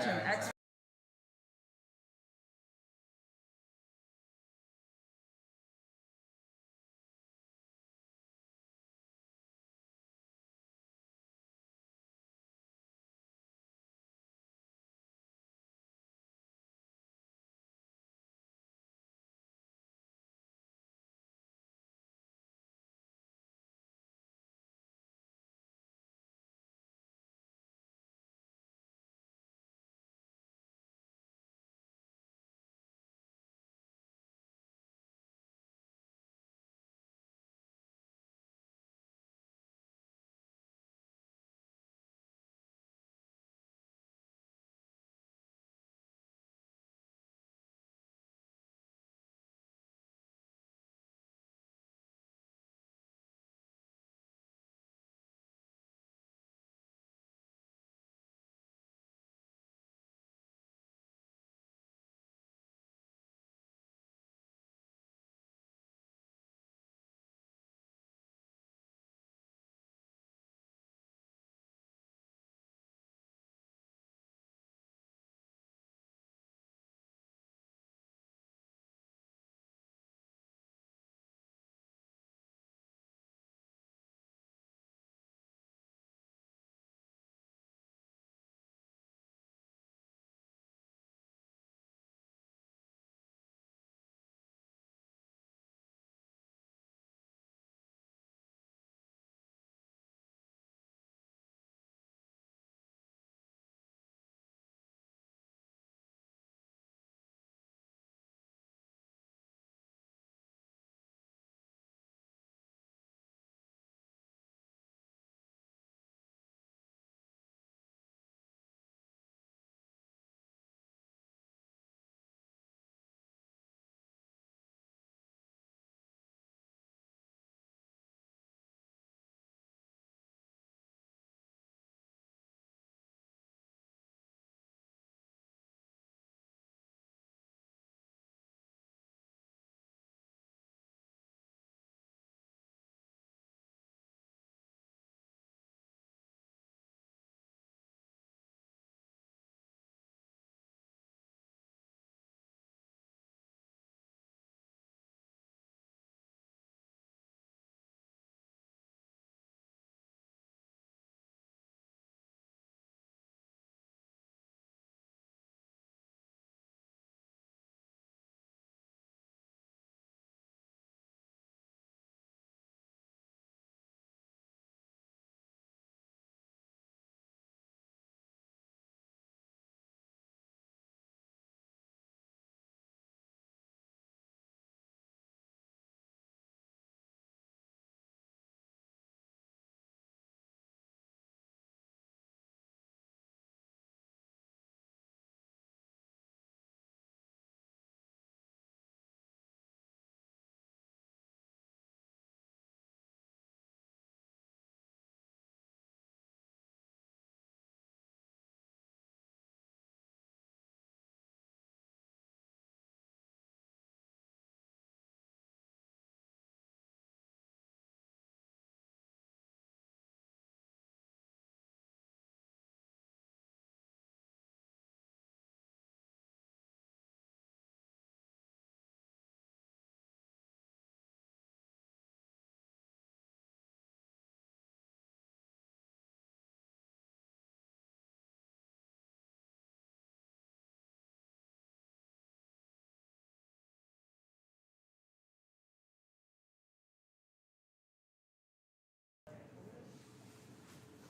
bunch of extra.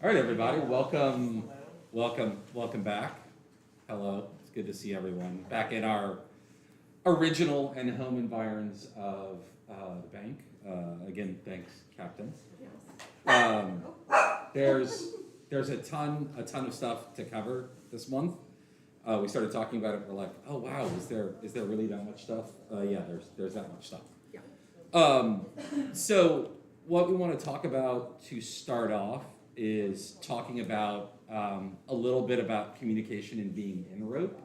All right, everybody, welcome back. Hello, it's good to see everyone back in our original and home environs of the bank. Again, thanks, Captain. Um, there's a ton of stuff to cover this month. We started talking about it. We're like, oh wow, is there really that much stuff? Yeah, there's that much stuff. So what we want to talk about to start off is talking about a little bit about communication and being in rope.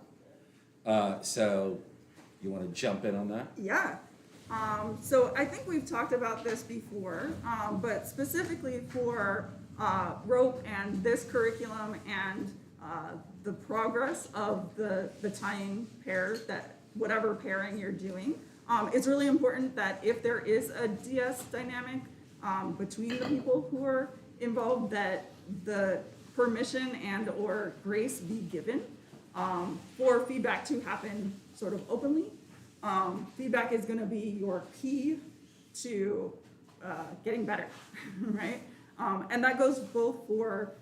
So you want to jump in on that? Yeah. So I think we've talked about this before, but specifically for rope and this curriculum and the progress of the tying pair, that whatever pairing you're doing. It's really important that if there is a DS dynamic between the people who are involved, that the permission and or grace be given for feedback to happen sort of openly. Feedback is going to be your key to getting better, right? And that goes both for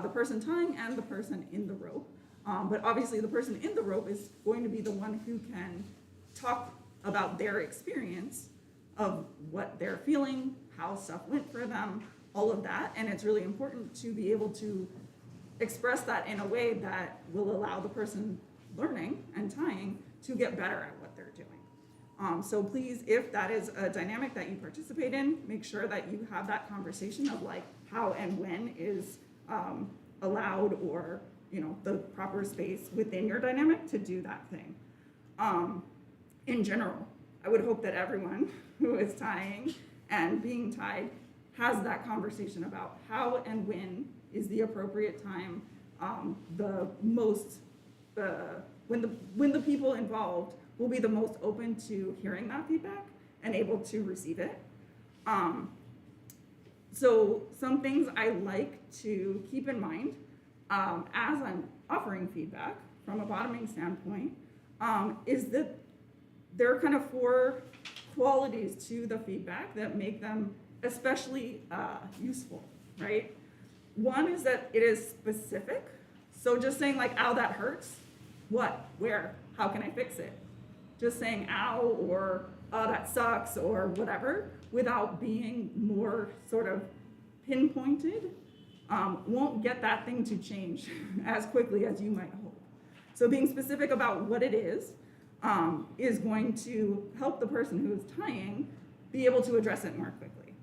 the person tying and the person in the rope. But obviously the person in the rope is going to be the one who can talk about their experience of what they're feeling, how stuff went for them, all of that. And it's really important to be able to express that in a way that will allow the person learning and tying to get better at what they're doing. So please, if that is a dynamic that you participate in, make sure that you have that conversation of like how and when is allowed, or the proper space within your dynamic to do that thing. In general, I would hope that everyone who is tying and being tied has that conversation about how and when is the appropriate time, when the people involved will be the most open to hearing that feedback and able to receive it. So some things I like to keep in mind as I'm offering feedback from a bottoming standpoint is that there are kind of 4 qualities to the feedback that make them especially useful, right? One is that it is specific. So just saying like, ow, that hurts. What, where, how can I fix it? Just saying ow, or oh, that sucks, or whatever, without being more sort of pinpointed, won't get that thing to change as quickly as you might hope. So being specific about what it is going to help the person who is tying be able to address it more quickly.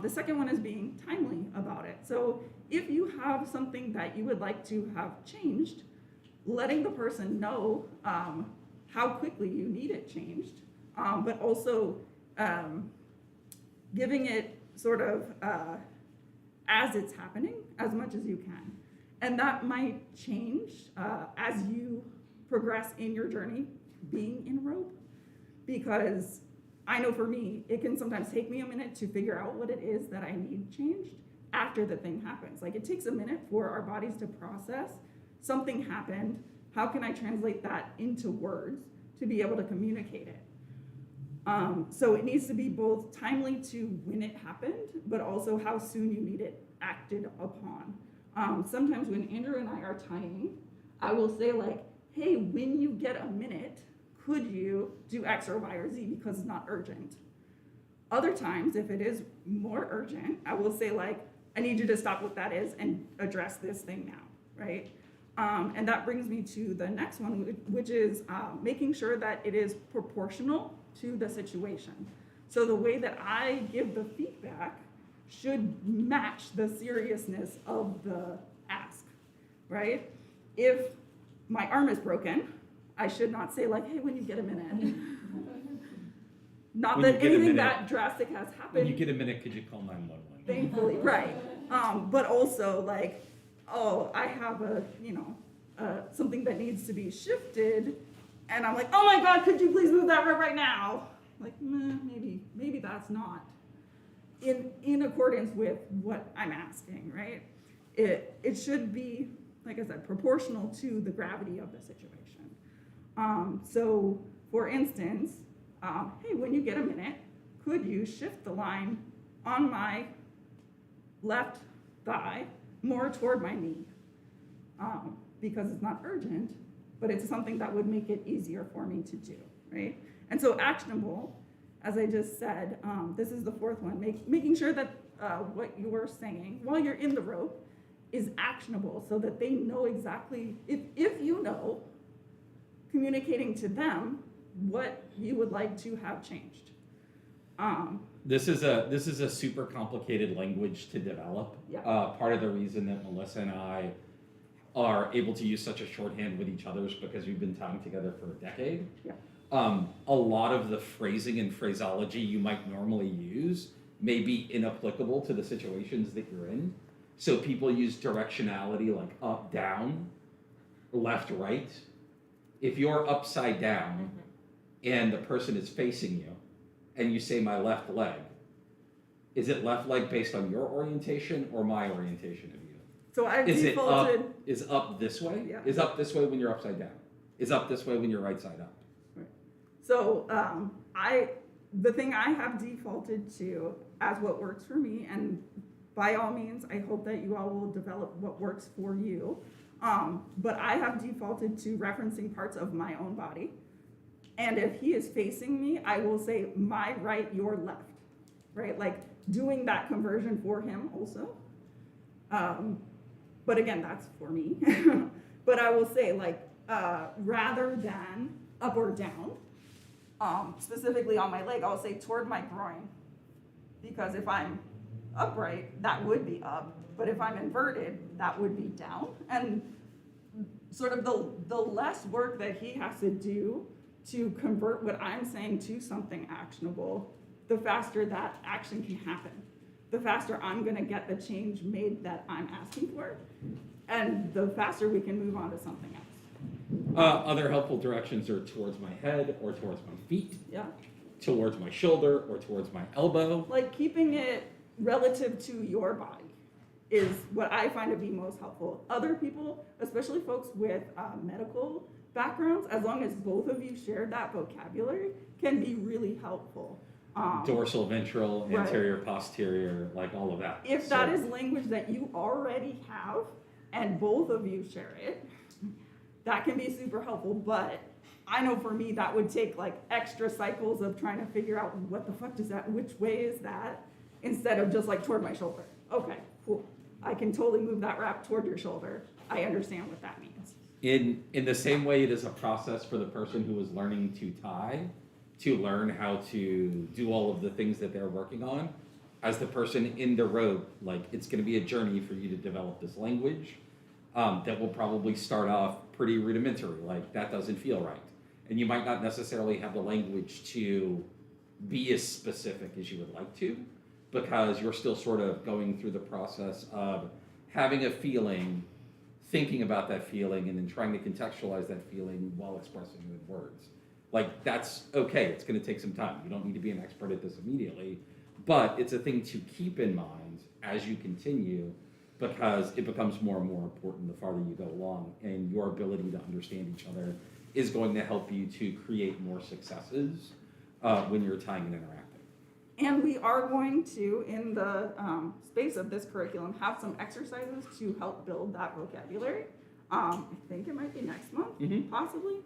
The second one is being timely about it. So if you have something that you would like to have changed, letting the person know how quickly you need it changed, but also giving it sort of as it's happening as much as you can. And that might change as you progress in your journey being in rope, because I know for me, it can sometimes take me a minute to figure out what it is that I need changed after the thing happens. Like, it takes a minute for our bodies to process something happened. How can I translate that into words to be able to communicate it? So it needs to be both timely to when it happened, but also how soon you need it acted upon. Sometimes when Andrew and I are tying, I will say like, hey, when you get a minute, could you do X or Y or Z, because it's not urgent. Other times, if it is more urgent, I will say like, I need you to stop what that is and address this thing now, right? And that brings me to the next one, which is making sure that it is proportional to the situation. So the way that I give the feedback should match the seriousness of the ask, right? If my arm is broken, I should not say like, hey, when you get a minute. Not When you that get a anything minute. that drastic has happened. When you get a minute, could you call 911? Thankfully, right. But also like, oh, I have something that needs to be shifted, and I'm like, oh my God, could you please move that right now? Like, maybe that's not in accordance with what I'm asking, right? It should be, like I said, proportional to the gravity of the situation. So for instance, hey, when you get a minute, could you shift the line on my left thigh more toward my knee? Because it's not urgent, but it's something that would make it easier for me to do, right? And so actionable, as I just said, this is the 4th one, making sure that what you're saying while you're in the rope is actionable, so that they know exactly, if you know, communicating to them what you would like to have changed. This is a super complicated language to develop. Yeah. Part of the reason that Melissa and I are able to use such a shorthand with each other is because we've been tying together for a decade. Yeah. A lot of the phrasing and phraseology you might normally use may be inapplicable to the situations that you're in. So people use directionality like up, down, left, right, if you're upside down and the person is facing you and you say my left leg, is it left leg based on your orientation or my orientation of you? So I've Is it up, defaulted. is up this way? Yeah. Is up this way when you're upside down? Is up this way when you're right side up? So the thing I have defaulted to as what works for me, and by all means, I hope that you all will develop what works for you. But I have defaulted to referencing parts of my own body. And if he is facing me, I will say my right, your left, right? Like doing that conversion for him also. But again, that's for me. But I will say like, rather than up or down, specifically on my leg, I'll say toward my groin. Because if I'm upright, that would be up. But if I'm inverted, that would be down. And sort of the less work that he has to do to convert what I'm saying to something actionable, the faster that action can happen. The faster I'm gonna get the change made that I'm asking for, and the faster we can move on to something else. Other helpful directions are towards my head or towards my feet, Yeah, towards my shoulder or towards my elbow. like keeping it relative to your body is what I find to be most helpful. Other people, especially folks with medical backgrounds, as long as both of you share that vocabulary, can be really helpful. Dorsal, ventral, Right. anterior, posterior, like all of that. If So- that is language that you already have and both of you share it, that can be super helpful. But I know for me that would take like extra cycles of trying to figure out what the fuck does that, which way is that, instead of just like toward my shoulder. Okay, cool. I can totally move that wrap toward your shoulder. I understand what that means. In the same way it is a process for the person who is learning to tie, to learn how to do all of the things that they're working on, as the person in the rope, like it's gonna be a journey for you to develop this language that will probably start off pretty rudimentary, like that doesn't feel right. And you might not necessarily have the language to be as specific as you would like to, because you're still sort of going through the process of having a feeling, thinking about that feeling, and then trying to contextualize that feeling while expressing it in words. Like, that's okay, it's gonna take some time. You don't need to be an expert at this immediately, but it's a thing to keep in mind as you continue, because it becomes more and more important the farther you go along, and your ability to understand each other is going to help you to create more successes when you're tying and interacting. And we are going to, in the space of this curriculum, have some exercises to help build that vocabulary. I think it might be next month, possibly,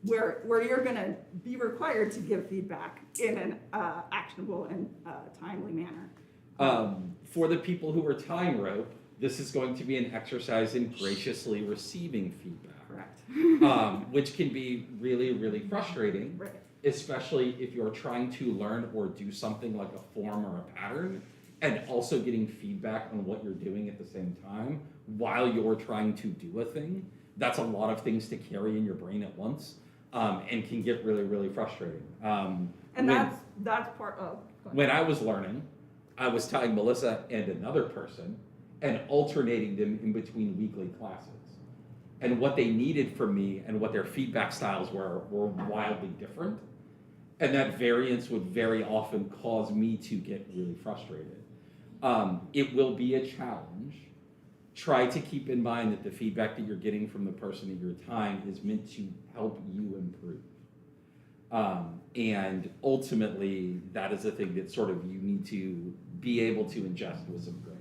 where you're gonna be required to give feedback in an actionable and timely manner. For the people who are tying rope, this is going to be an exercise in graciously receiving feedback. Correct. Which can be really, really frustrating. Right. Especially if you're trying to learn or do something like a form or a pattern, and also getting feedback on what you're doing at the same time while you're trying to do a thing. That's a lot of things to carry in your brain at once, and can get really, really frustrating. And that's part of. When I was learning, I was tying Melissa and another person and alternating them in between weekly classes. And what they needed from me and what their feedback styles were wildly different. And that variance would very often cause me to get really frustrated. It will be a challenge. Try to keep in mind that the feedback that you're getting from the person that you're tying is meant to help you improve. And ultimately, that is a thing that sort of you need to be able to ingest with some grace.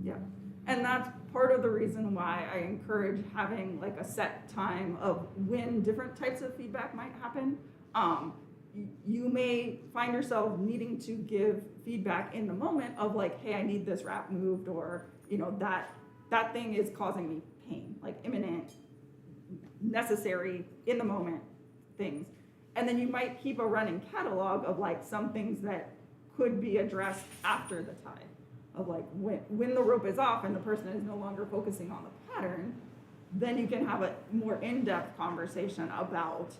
Yeah. And that's part of the reason why I encourage having like a set time of when different types of feedback might happen. You may find yourself needing to give feedback in the moment of like, hey, I need this wrap moved, or that thing is causing me pain, like imminent, necessary, in the moment things. And then you might keep a running catalog of like some things that could be addressed after the tie. Of like when the rope is off and the person is no longer focusing on the pattern, then you can have a more in-depth conversation about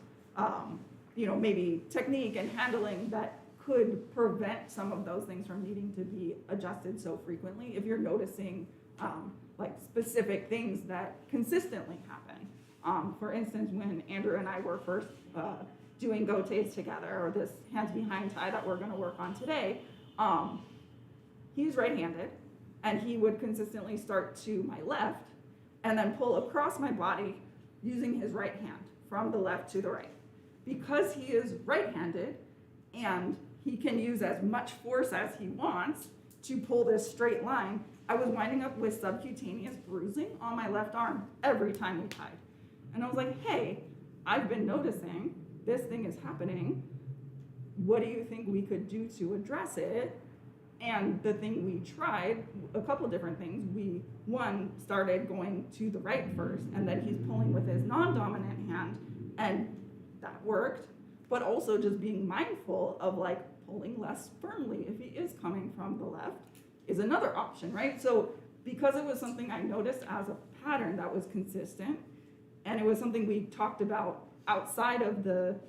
maybe technique and handling that could prevent some of those things from needing to be adjusted so frequently. If you're noticing like specific things that consistently happen. For instance, when Andrew and I were first doing Gotes together, or this hands behind tie that we're going to work on today, he's right-handed, and he would consistently start to my left and then pull across my body using his right hand from the left to the right. Because he is right-handed and he can use as much force as he wants to pull this straight line, I was winding up with subcutaneous bruising on my left arm every time we tied. And I was like, hey, I've been noticing this thing is happening. What do you think we could do to address it? And the thing we tried, a couple different things. We, one, started going to the right first, and then he's pulling with his non-dominant hand, and that worked. But also just being mindful of like pulling less firmly if he is coming from the left is another option, right? So because it was something I noticed as a pattern that was consistent, and it was something we talked about outside of the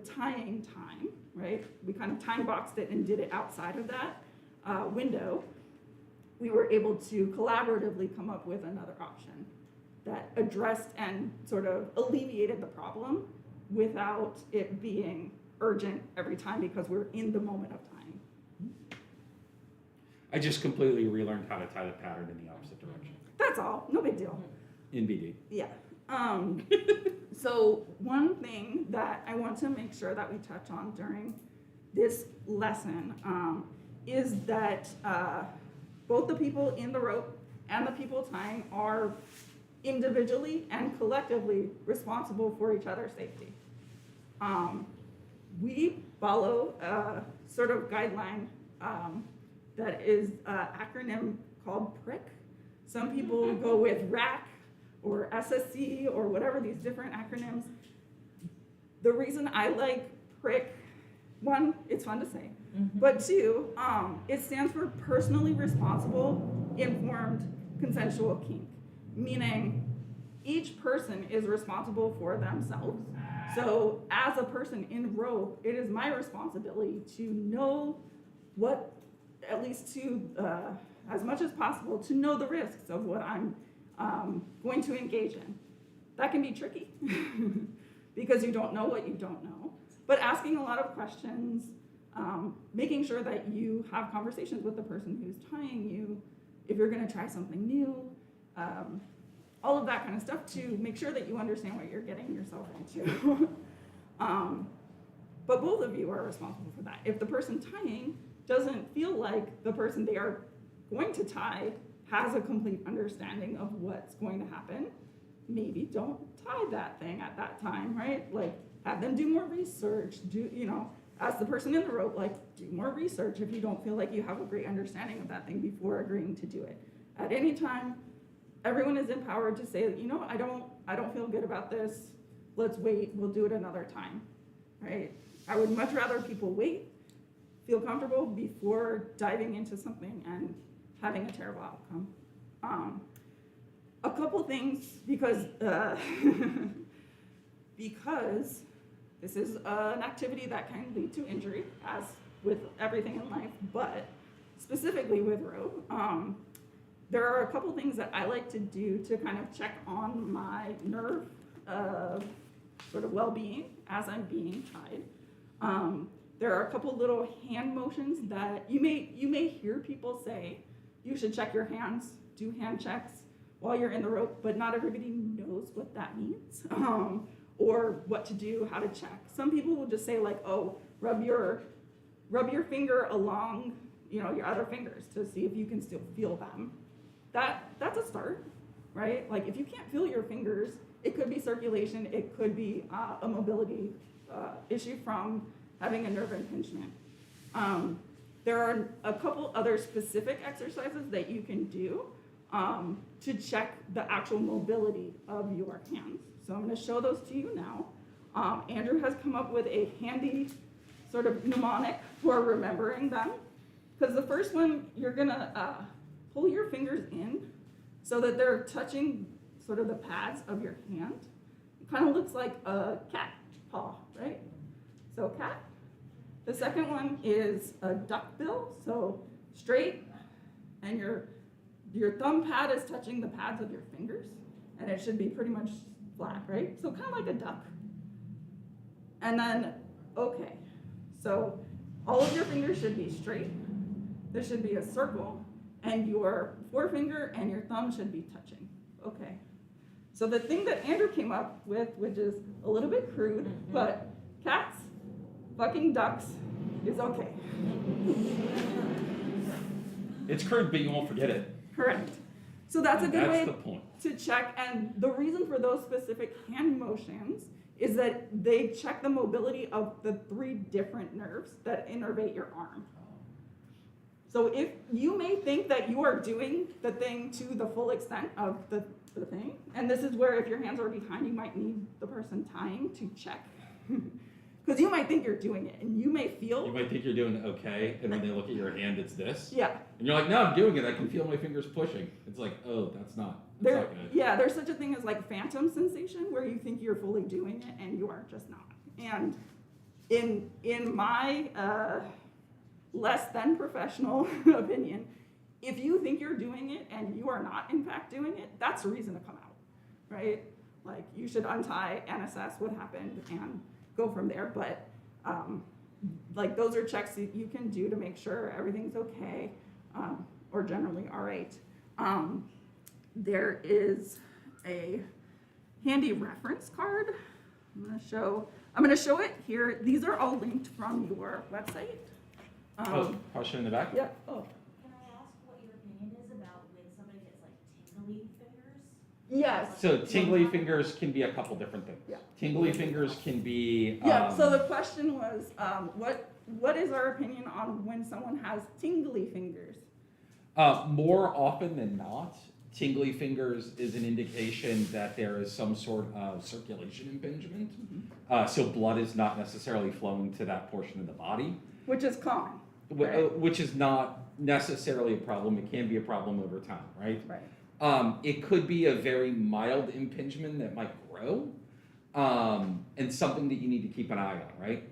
tying time, right? We kind of time boxed it and did it outside of that window. We were able to collaboratively come up with another option that addressed and sort of alleviated the problem without it being urgent every time because we're in the moment of time. I just completely relearned how to tie the pattern in the opposite direction. That's all, no big deal. In BD. Yeah. So one thing that I want to make sure that we touch on during this lesson is that both the people in the rope and the people tying are individually and collectively responsible for each other's safety. We follow a sort of guideline that is an acronym called PRIC. Some people go with RAC or SSC or whatever, these different acronyms. The reason I like PRIC, one, it's fun to say, but two, it stands for Personally Responsible Informed Consensual Kink, meaning each person is responsible for themselves. So as a person in rope, it is my responsibility to know what, at least to, as much as possible, to know the risks of what I'm going to engage in. That can be tricky because you don't know what you don't know, but asking a lot of questions, making sure that you have conversations with the person who's tying you, if you're gonna try something new, all of that kind of stuff to make sure that you understand what you're getting yourself into. But both of you are responsible for that. If the person tying doesn't feel like the person they are going to tie has a complete understanding of what's going to happen, maybe don't tie that thing at that time, right? Like, have them do more research, as the person in the rope, like, do more research if you don't feel like you have a great understanding of that thing before agreeing to do it. At any time, everyone is empowered to say, I don't feel good about this, let's wait, we'll do it another time, right? I would much rather people wait, feel comfortable before diving into something and having a terrible outcome. A couple things, because this is an activity that can lead to injury, as with everything in life, but specifically with rope, there are a couple things that I like to do to kind of check on my nerve sort of well-being as I'm being tied. There are a couple little hand motions that you may hear people say, you should check your hands, do hand checks while you're in the rope, but not everybody knows what that means or what to do, how to check. Some people will just say like, oh, rub your finger along, your other fingers to see if you can still feel them. That's a start, right? Like if you can't feel your fingers, it could be circulation, it could be a mobility issue from having a nerve impingement. There are a couple other specific exercises that you can do to check the actual mobility of your hands. So I'm going to show those to you now. Andrew has come up with a handy sort of mnemonic for remembering them. Because the first one, you're going to pull your fingers in so that they're touching sort of the pads of your hand. It kind of looks like a cat paw, right? So cat. The second one is a duck bill, so straight, and your thumb pad is touching the pads of your fingers, and it should be pretty much flat, right? So kind of like a duck. And then, okay, so all of your fingers should be straight. There should be a circle, and your forefinger and your thumb should be touching. Okay. So the thing that Andrew came up with, which is a little bit crude, but cats, fucking ducks, is okay. It's crude, but you won't forget it. Correct. So that's a good way That's the point. to check, and the reason for those specific hand motions is that they check the mobility of the 3 different nerves that innervate your arm. So if you may think that you are doing the thing to the full extent of the thing, and this is where if your hands are behind, you might need the person tying to check. Because you might think you're doing it, and you may feel... You might think you're doing okay, and when they look at your hand, it's this. Yeah. And you're like, no, I'm doing it. I can feel my fingers pushing. It's like, oh, that's not good. Yeah, there's such a thing as like phantom sensation where you think you're fully doing it and you are just not. And in my less than professional opinion, if you think you're doing it and you are not in fact doing it, that's a reason to come out, right? Like you should untie and assess what happened and go from there. But like those are checks that you can do to make sure everything's okay, or generally all right. There is a handy reference card. I'm gonna show it here. These are all linked from your website. I'll show in the back? Yeah. Oh. Can I ask what your opinion is about when somebody gets like tingly fingers? Yes. So tingly fingers can be a couple different things. Yeah. Tingly fingers can be... Yeah, so the question was, what is our opinion on when someone has tingly fingers? More often than not, tingly fingers is an indication that there is some sort of circulation impingement. So blood is not necessarily flowing to that portion of the body. Which is common. Right? Which is not necessarily a problem. It can be a problem over time, right? Right. It could be a very mild impingement that might grow, and something that you need to keep an eye on, right?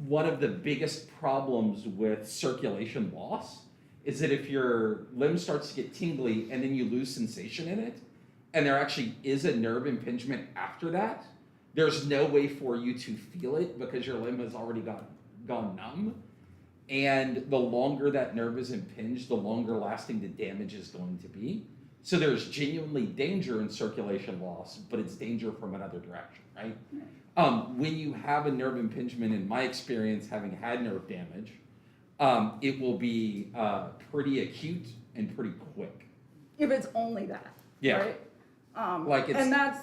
One of the biggest problems with circulation loss is that if your limb starts to get tingly and then you lose sensation in it, and there actually is a nerve impingement after that, there's no way for you to feel it because your limb has already gone numb. And the longer that nerve is impinged, the longer lasting the damage is going to be. So there's genuinely danger in circulation loss, but it's danger from another direction, right? When you have a nerve impingement, in my experience, having had nerve damage, it will be pretty acute and pretty quick. If it's only that. Yeah. Right? And that's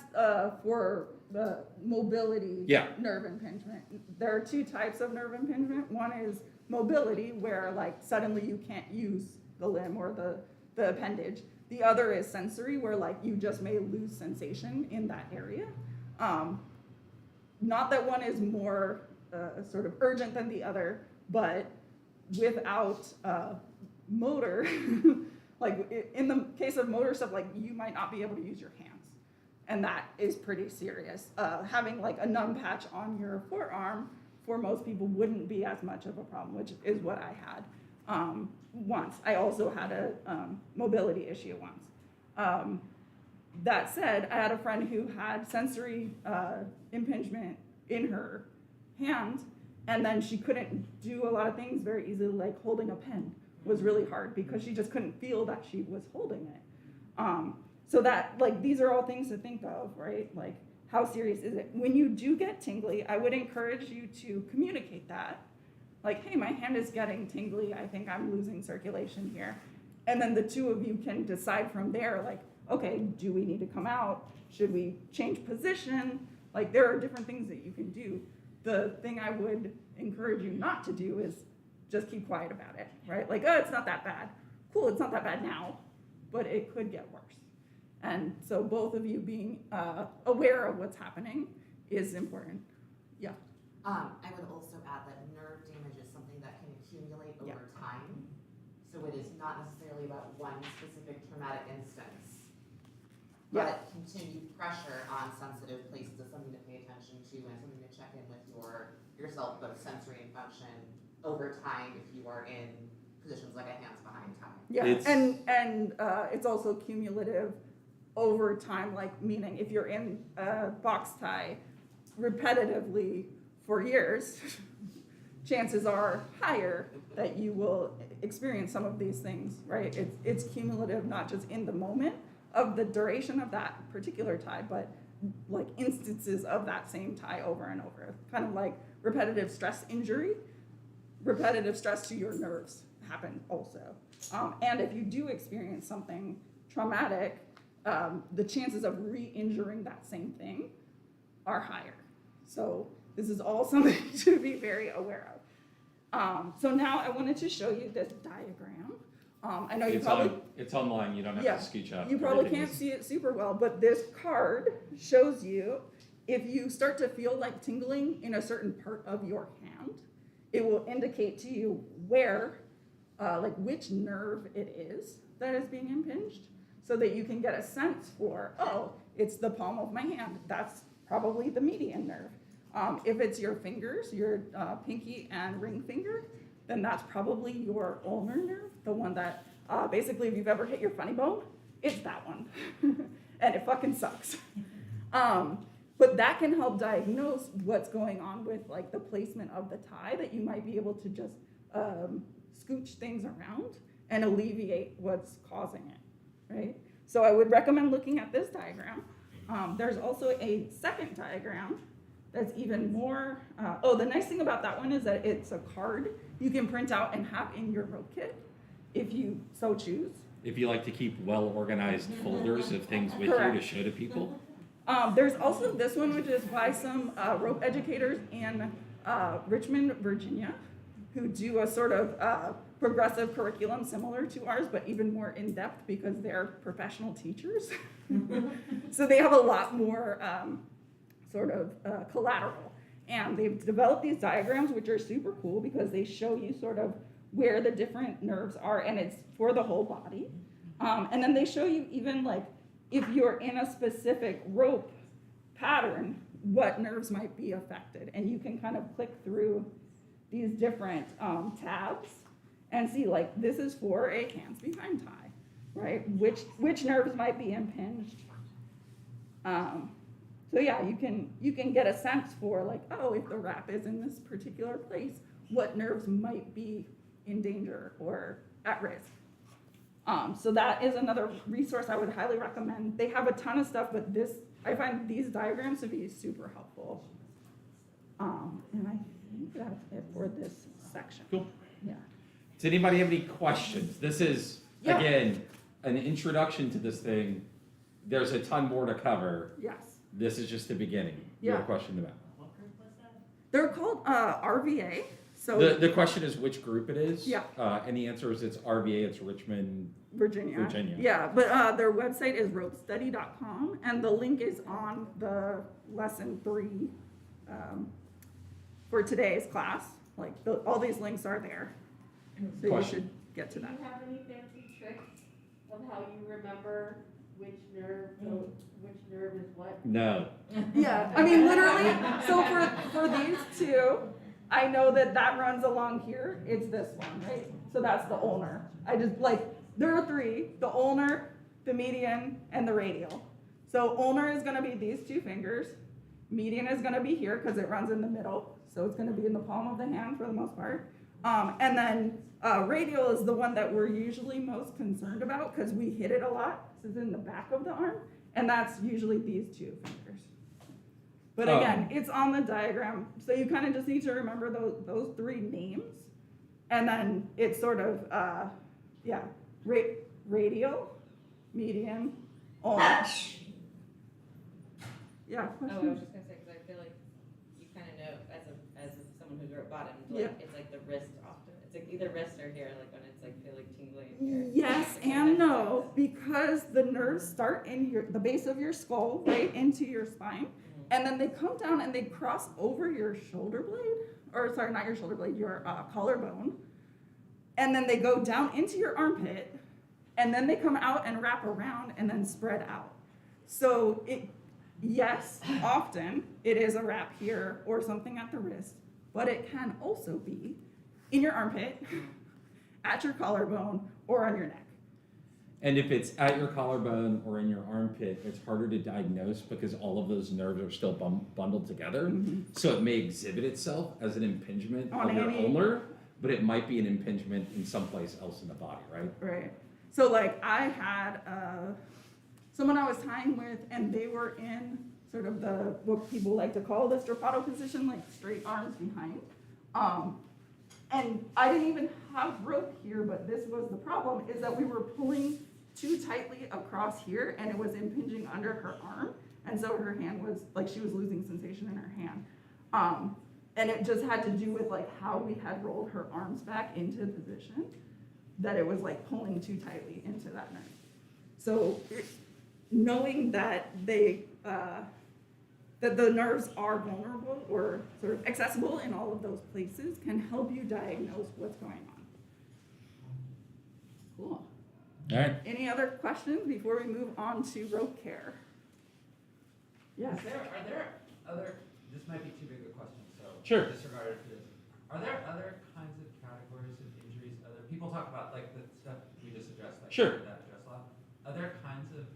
for the mobility nerve impingement. There are 2 types of nerve impingement. One is mobility, where like suddenly you can't use the limb or the appendage. The other is sensory, where like you just may lose sensation in that area. Not that one is more sort of urgent than the other, but without motor, like in the case of motor stuff, like you might not be able to use your hands. And that is pretty serious. Having like a numb patch on your forearm for most people wouldn't be as much of a problem, which is what I had once. I also had a mobility issue once. That said, I had a friend who had sensory impingement in her hand, and then she couldn't do a lot of things very easily, like holding a pen was really hard because she just couldn't feel that she was holding it. So that, like, these are all things to think of, right? Like, how serious is it? When you do get tingly, I would encourage you to communicate that. Like, hey, my hand is getting tingly. I think I'm losing circulation here. And then the 2 of you can decide from there, like, okay, do we need to come out? Should we change position? Like, there are different things that you can do. The thing I would encourage you not to do is just keep quiet about it, right? Like, oh, it's not that bad. Cool, it's not that bad now, but it could get worse. And so both of you being aware of what's happening is important. Yeah. I would also add that nerve damage is something that can accumulate over time. So it is not necessarily about one specific traumatic instance, but continued pressure on sensitive places is something to pay attention to and something to check in with yourself, both sensory and function over time if you are in positions like a hands behind tie. Yeah, It's- and it's also cumulative over time, like meaning if you're in a box tie repetitively for years, chances are higher that you will experience some of these things, right? It's cumulative, not just in the moment of the duration of that particular tie, but like instances of that same tie over and over. Kind of like repetitive stress injury, repetitive stress to your nerves happen also. And if you do experience something traumatic, the chances of re-injuring that same thing are higher. So this is all something to be very aware of. So now I wanted to show you this diagram. I know you probably It's online, you don't have Yeah, to scooch up. you probably Everything can't is- see it super well, but this card shows you if you start to feel like tingling in a certain part of your hand, it will indicate to you where, like which nerve it is that is being impinged, so that you can get a sense for, oh, it's the palm of my hand. That's probably the median nerve. If it's your fingers, your pinky and ring finger, then that's probably your ulnar nerve, the one that basically, if you've ever hit your funny bone, it's that one. And it fucking sucks. But that can help diagnose what's going on with like the placement of the tie, that you might be able to just scooch things around and alleviate what's causing it, right? So I would recommend looking at this diagram. There's also a second diagram that's even more, the nice thing about that one is that it's a card you can print out and have in your rope kit if you so choose. If you like to keep well-organized folders of things with you to Correct. show to people. There's also this one, which is by some rope educators in Richmond, Virginia, who do a sort of progressive curriculum similar to ours, but even more in-depth because they're professional teachers. So they have a lot more sort of collateral. And they've developed these diagrams, which are super cool because they show you sort of where the different nerves are, and it's for the whole body. And then they show you even like, if you're in a specific rope pattern, what nerves might be affected. And you can kind of click through these different tabs and see like, this is for a hands behind tie, right? Which nerves might be impinged. So yeah, you can get a sense for like, oh, if the wrap is in this particular place, what nerves might be in danger or at risk. So that is another resource I would highly recommend. They have a ton of stuff, but I find these diagrams to be super helpful. And I think that's it for this section. Cool. Yeah. Does anybody have any questions? This is, Yeah. again, an introduction to this thing. There's a ton more to cover. Yes. This is just the beginning. You have a Yeah. question about? What group was that? They're called RVA. So The question is which group it is. Yeah. And the answer is it's RVA, it's Richmond. Virginia. Virginia. Yeah, but their website is ropestudy.com, and the link is on the lesson 3 for today's class. Like all these links are there, so Question. you should get to Do that. you have any fancy tricks of how you remember which nerve is what? No. Yeah, I mean literally. So for these two, I know that runs along here. It's this one, right? So that's the ulnar. I just like there are 3: the ulnar, the median, and the radial. So ulnar is going to be these 2 fingers. Median is going to be here because it runs in the middle. So it's going to be in the palm of the hand for the most part. And then radial is the one that we're usually most concerned about because we hit it a lot. This is in the back of the arm. And that's usually these 2 fingers. But again, it's on the diagram. So you kind of just need to remember those 3 names. And then it's sort of, radial, median, ulnar. Yeah, Oh, I question? was just gonna say, cause I feel like you kinda know, as someone who's rope bottomed, Yeah. like, it's like the wrist often, it's like either wrist or here, like when it's like, feel like tingling here. Yes Like, and I no, know. because the nerves start in the base of your skull, right into your spine, and then they come down and they cross over your shoulder blade, or sorry, not your shoulder blade, your collarbone, and then they go down into your armpit, and then they come out and wrap around and then spread out. So yes, often it is a wrap here or something at the wrist, but it can also be in your armpit at your collarbone or on your neck. And if it's at your collarbone or in your armpit, it's harder to diagnose because all of those nerves are still bundled together. So it may exhibit itself as an impingement On of your any- ulnar, but it might be an impingement in someplace else in the body, right? Right. So like I had someone I was tying with, and they were in sort of the what people like to call the strappado position, like straight arms behind. And I didn't even have rope here, but this was the problem: is that we were pulling too tightly across here, and it was impinging under her arm, and so her hand was like she was losing sensation in her hand. And it just had to do with like how we had rolled her arms back into position, that it was like pulling too tightly into that nerve. So knowing that that the nerves are vulnerable or sort of accessible in all of those places can help you diagnose what's going on. Cool. All right. Any other questions before we move on to rope care? Yes. Are there other, this might be too big a question, so Sure. disregard it for this. Are there other kinds of categories of injuries, people talk about like the stuff we just addressed, like Sure. that address law. Are there kinds of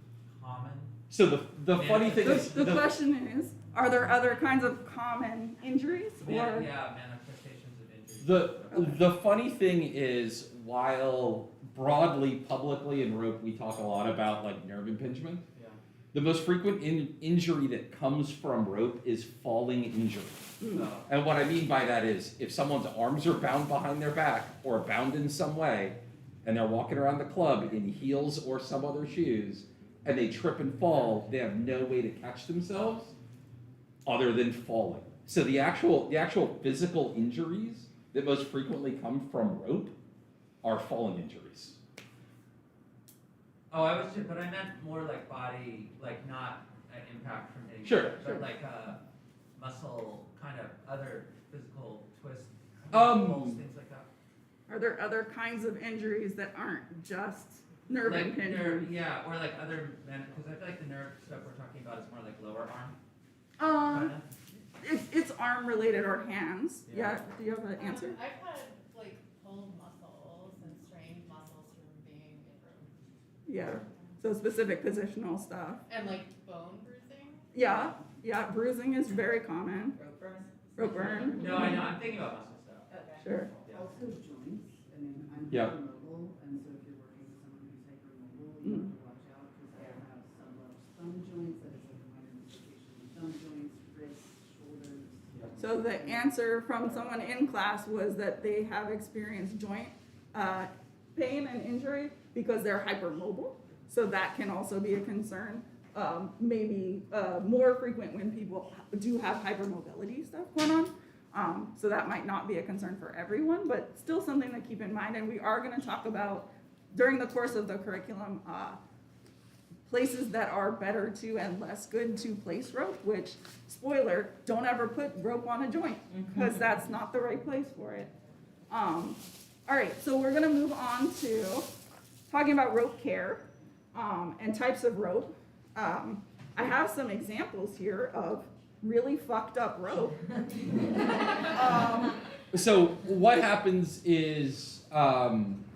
common, So the funny thing is, The question is, are there other kinds of common injuries or? manifestations of injury? the funny thing is, while broadly, publicly in rope, we talk a lot about like nerve impingement. Yeah. The most frequent injury that comes from rope is falling injury. So, And what I mean by that is, if someone's arms are bound behind their back or bound in some way, and they're walking around the club in heels or some other shoes, and they trip and fall, they have no way to catch themselves other than falling. So the actual physical injuries that most frequently come from rope are falling injuries. oh, but I meant more like body, like not an impact from hitting. Sure. But like muscle, kind of other physical twists, Um, pulls, things like that. Are there other kinds of injuries that aren't just nerve Like impingement? yeah, or like other, because I feel like the nerve stuff we're talking about is more like lower arm, Um, kind of. it's arm related or hands. Yeah. Yeah. Do you have an answer? I've had like pulled muscles and strained muscles from being in room. Yeah. So specific positional stuff. And like bone bruising. Yeah. Yeah. Bruising is very common. Rope burn? Rope burn. No, I know, I'm thinking about muscle stuff. Okay. Sure. Yeah. Also joints, I mean, I'm Yeah. hypermobile, and so if you're working with someone who's hypermobile, you have to watch out, because I have subluxed thumb joints, that is like a minor dislocation in thumb joints, wrists, shoulders. So the answer from someone in class was that they have experienced joint pain and injury because they're hypermobile. So that can also be a concern. Maybe more frequent when people do have hypermobility stuff going on. So that might not be a concern for everyone, but still something to keep in mind. And we are going to talk about, during the course of the curriculum, places that are better to and less good to place rope, which, spoiler, don't ever put rope on a joint, because that's not the right place for it. All right, so we're gonna move on to talking about rope care and types of rope. I have some examples here of really fucked up rope. So what happens is,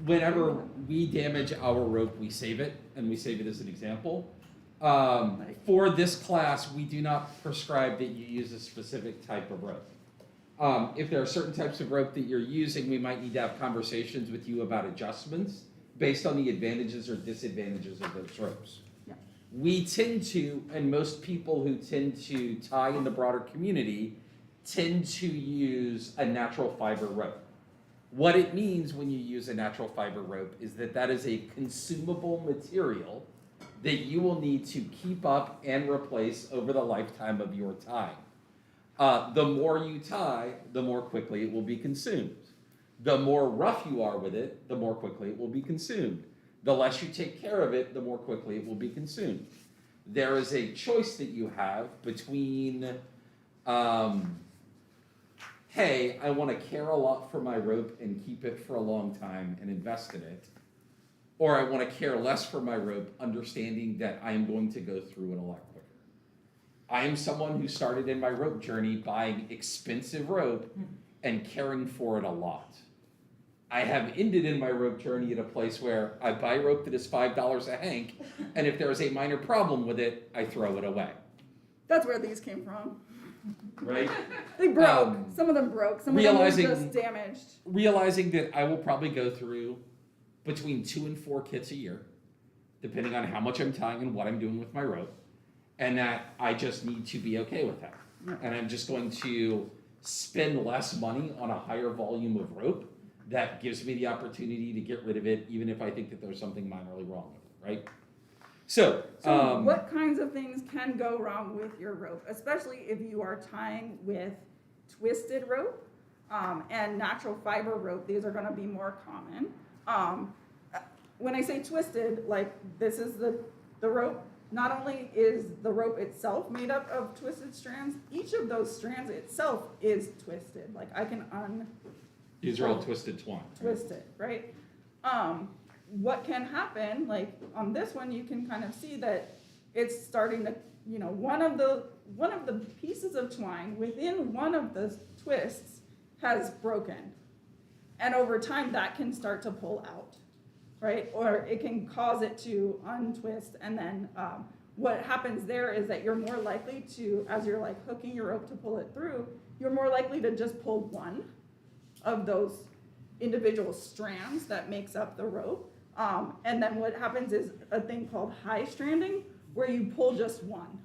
whenever we damage our rope, we save it, and we save it as an example. For this class, we do not prescribe that you use a specific type of rope. If there are certain types of rope that you're using, we might need to have conversations with you about adjustments based on the advantages or disadvantages of those ropes. Yeah. We tend to, and most people who tend to tie in the broader community, tend to use a natural fiber rope. What it means when you use a natural fiber rope is that that is a consumable material that you will need to keep up and replace over the lifetime of your tying. The more you tie, the more quickly it will be consumed. The more rough you are with it, the more quickly it will be consumed. The less you take care of it, the more quickly it will be consumed. There is a choice that you have between, hey, I want to care a lot for my rope and keep it for a long time and invest in it, or I want to care less for my rope, understanding that I am going to go through it a lot quicker. I am someone who started in my rope journey buying expensive rope and caring for it a lot. I have ended in my rope journey at a place where I buy rope that is $5 a hank, and if there is a minor problem with it, I throw it away. That's where these came from. Right? They broke. Um, Some of them broke. Some of them were realizing- just damaged. Realizing that I will probably go through between 2 and 4 kits a year, depending on how much I'm tying and what I'm doing with my rope, and that I just need to be okay with that. Yeah. And I'm just going to spend less money on a higher volume of rope that gives me the opportunity to get rid of it, even if I think that there's something minorly wrong with it, right? So, So what kinds of things can go wrong with your rope, especially if you are tying with twisted rope and natural fiber rope? These are going to be more common. When I say twisted, like this is the rope. Not only is the rope itself made up of twisted strands, each of those strands itself is twisted. Like I can these are all twisted twine. Right? twist it, right? What can happen, like on this one, you can kind of see that it's starting to, one of the pieces of twine within one of the twists has broken. And over time, that can start to pull out, right? Or it can cause it to untwist. And then what happens there is that you're more likely to, as you're like hooking your rope to pull it through, you're more likely to just pull one of those individual strands that makes up the rope. And then what happens is a thing called high stranding, where you pull just one,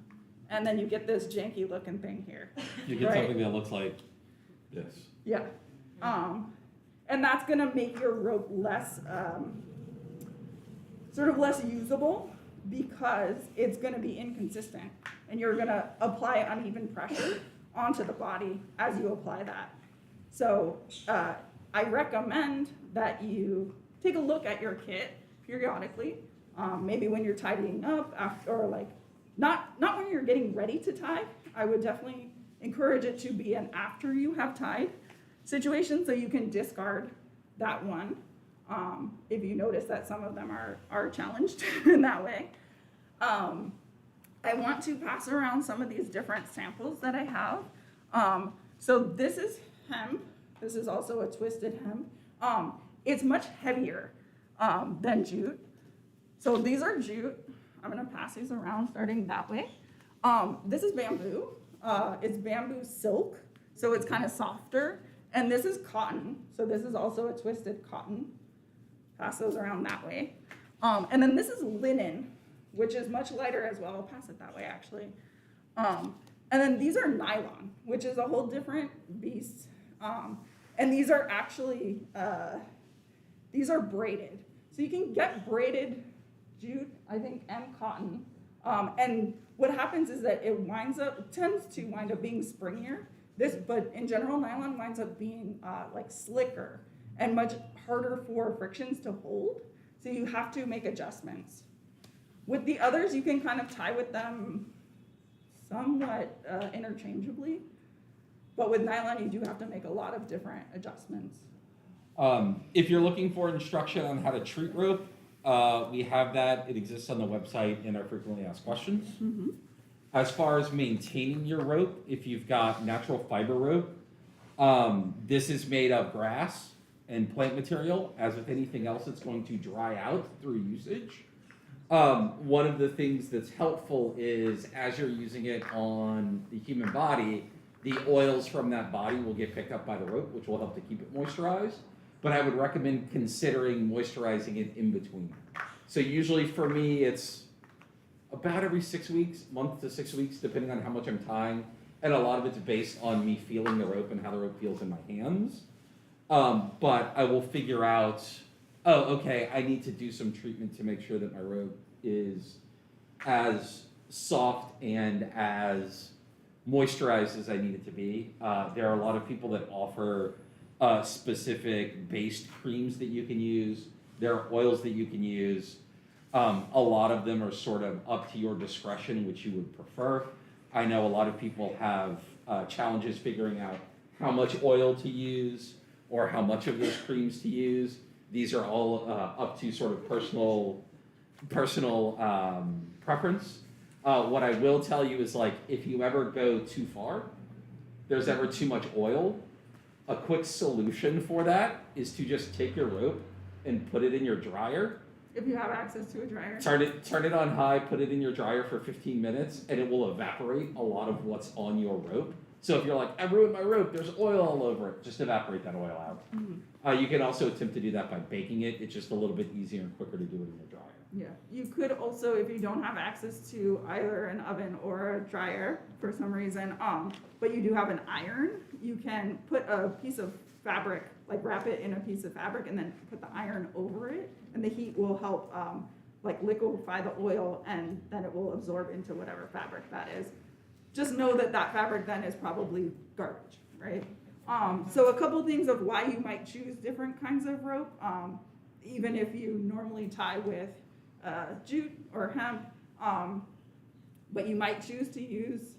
and then you get this janky looking thing here. You get Right. something that looks like this. Yeah. And that's gonna make your rope less, sort of less usable, because it's gonna be inconsistent, and you're gonna apply uneven pressure onto the body as you apply that. So I recommend that you take a look at your kit periodically, maybe when you're tidying up after, or like not when you're getting ready to tie. I would definitely encourage it to be an after you have tied situation, so you can discard that one if you notice that some of them are challenged in that way. I want to pass around some of these different samples that I have. So this is hemp. This is also a twisted hemp. It's much heavier than jute. So these are jute. I'm gonna pass these around starting that way. This is bamboo. It's bamboo silk, so it's kind of softer. And this is cotton, so this is also a twisted cotton. Pass those around that way. And then this is linen, which is much lighter as well. I'll pass it that way, actually. And then these are nylon, which is a whole different beast. And these are actually, these are braided. So you can get braided jute, I think, and cotton. And what happens is that it tends to wind up being springier. But in general, nylon winds up being like slicker and much harder for frictions to hold. So you have to make adjustments. With the others, you can kind of tie with them somewhat interchangeably. But with nylon, you do have to make a lot of different adjustments. If you're looking for instruction on how to treat rope, we have that. It exists on the website in our frequently asked questions. Mm-hmm. As far as maintaining your rope, if you've got natural fiber rope, this is made of grass and plant material. As with anything else, it's going to dry out through usage. One of the things that's helpful is as you're using it on the human body, the oils from that body will get picked up by the rope, which will help to keep it moisturized. But I would recommend considering moisturizing it in between. So usually for me, it's about every 6 weeks, month to 6 weeks, depending on how much I'm tying. And a lot of it's based on me feeling the rope and how the rope feels in my hands. But I will figure out, oh, okay, I need to do some treatment to make sure that my rope is as soft and as moisturized as I need it to be. There are a lot of people that offer specific based creams that you can use. There are oils that you can use. A lot of them are sort of up to your discretion, which you would prefer. I know a lot of people have challenges figuring out how much oil to use or how much of those creams to use. These are all up to sort of personal preference. What I will tell you is, like, if you ever go too far, there's ever too much oil, A quick solution for that is to just take your rope and put it in your dryer. If you have access to a dryer. Turn it on high, put it in your dryer for 15 minutes, and it will evaporate a lot of what's on your rope. So if you're like, I ruined my rope, there's oil all over it, just evaporate that oil out. You can also attempt to do that by baking it. It's just a little bit easier and quicker to do it in your dryer. Yeah, you could also, if you don't have access to either an oven or a dryer for some reason, but you do have an iron, you can put a piece of fabric, like wrap it in a piece of fabric and then put the iron over it, and the heat will help like liquefy the oil, and then it will absorb into whatever fabric that is. Just know that that fabric then is probably garbage, right? So a couple things of why you might choose different kinds of rope, even if you normally tie with jute or hemp, but you might choose to use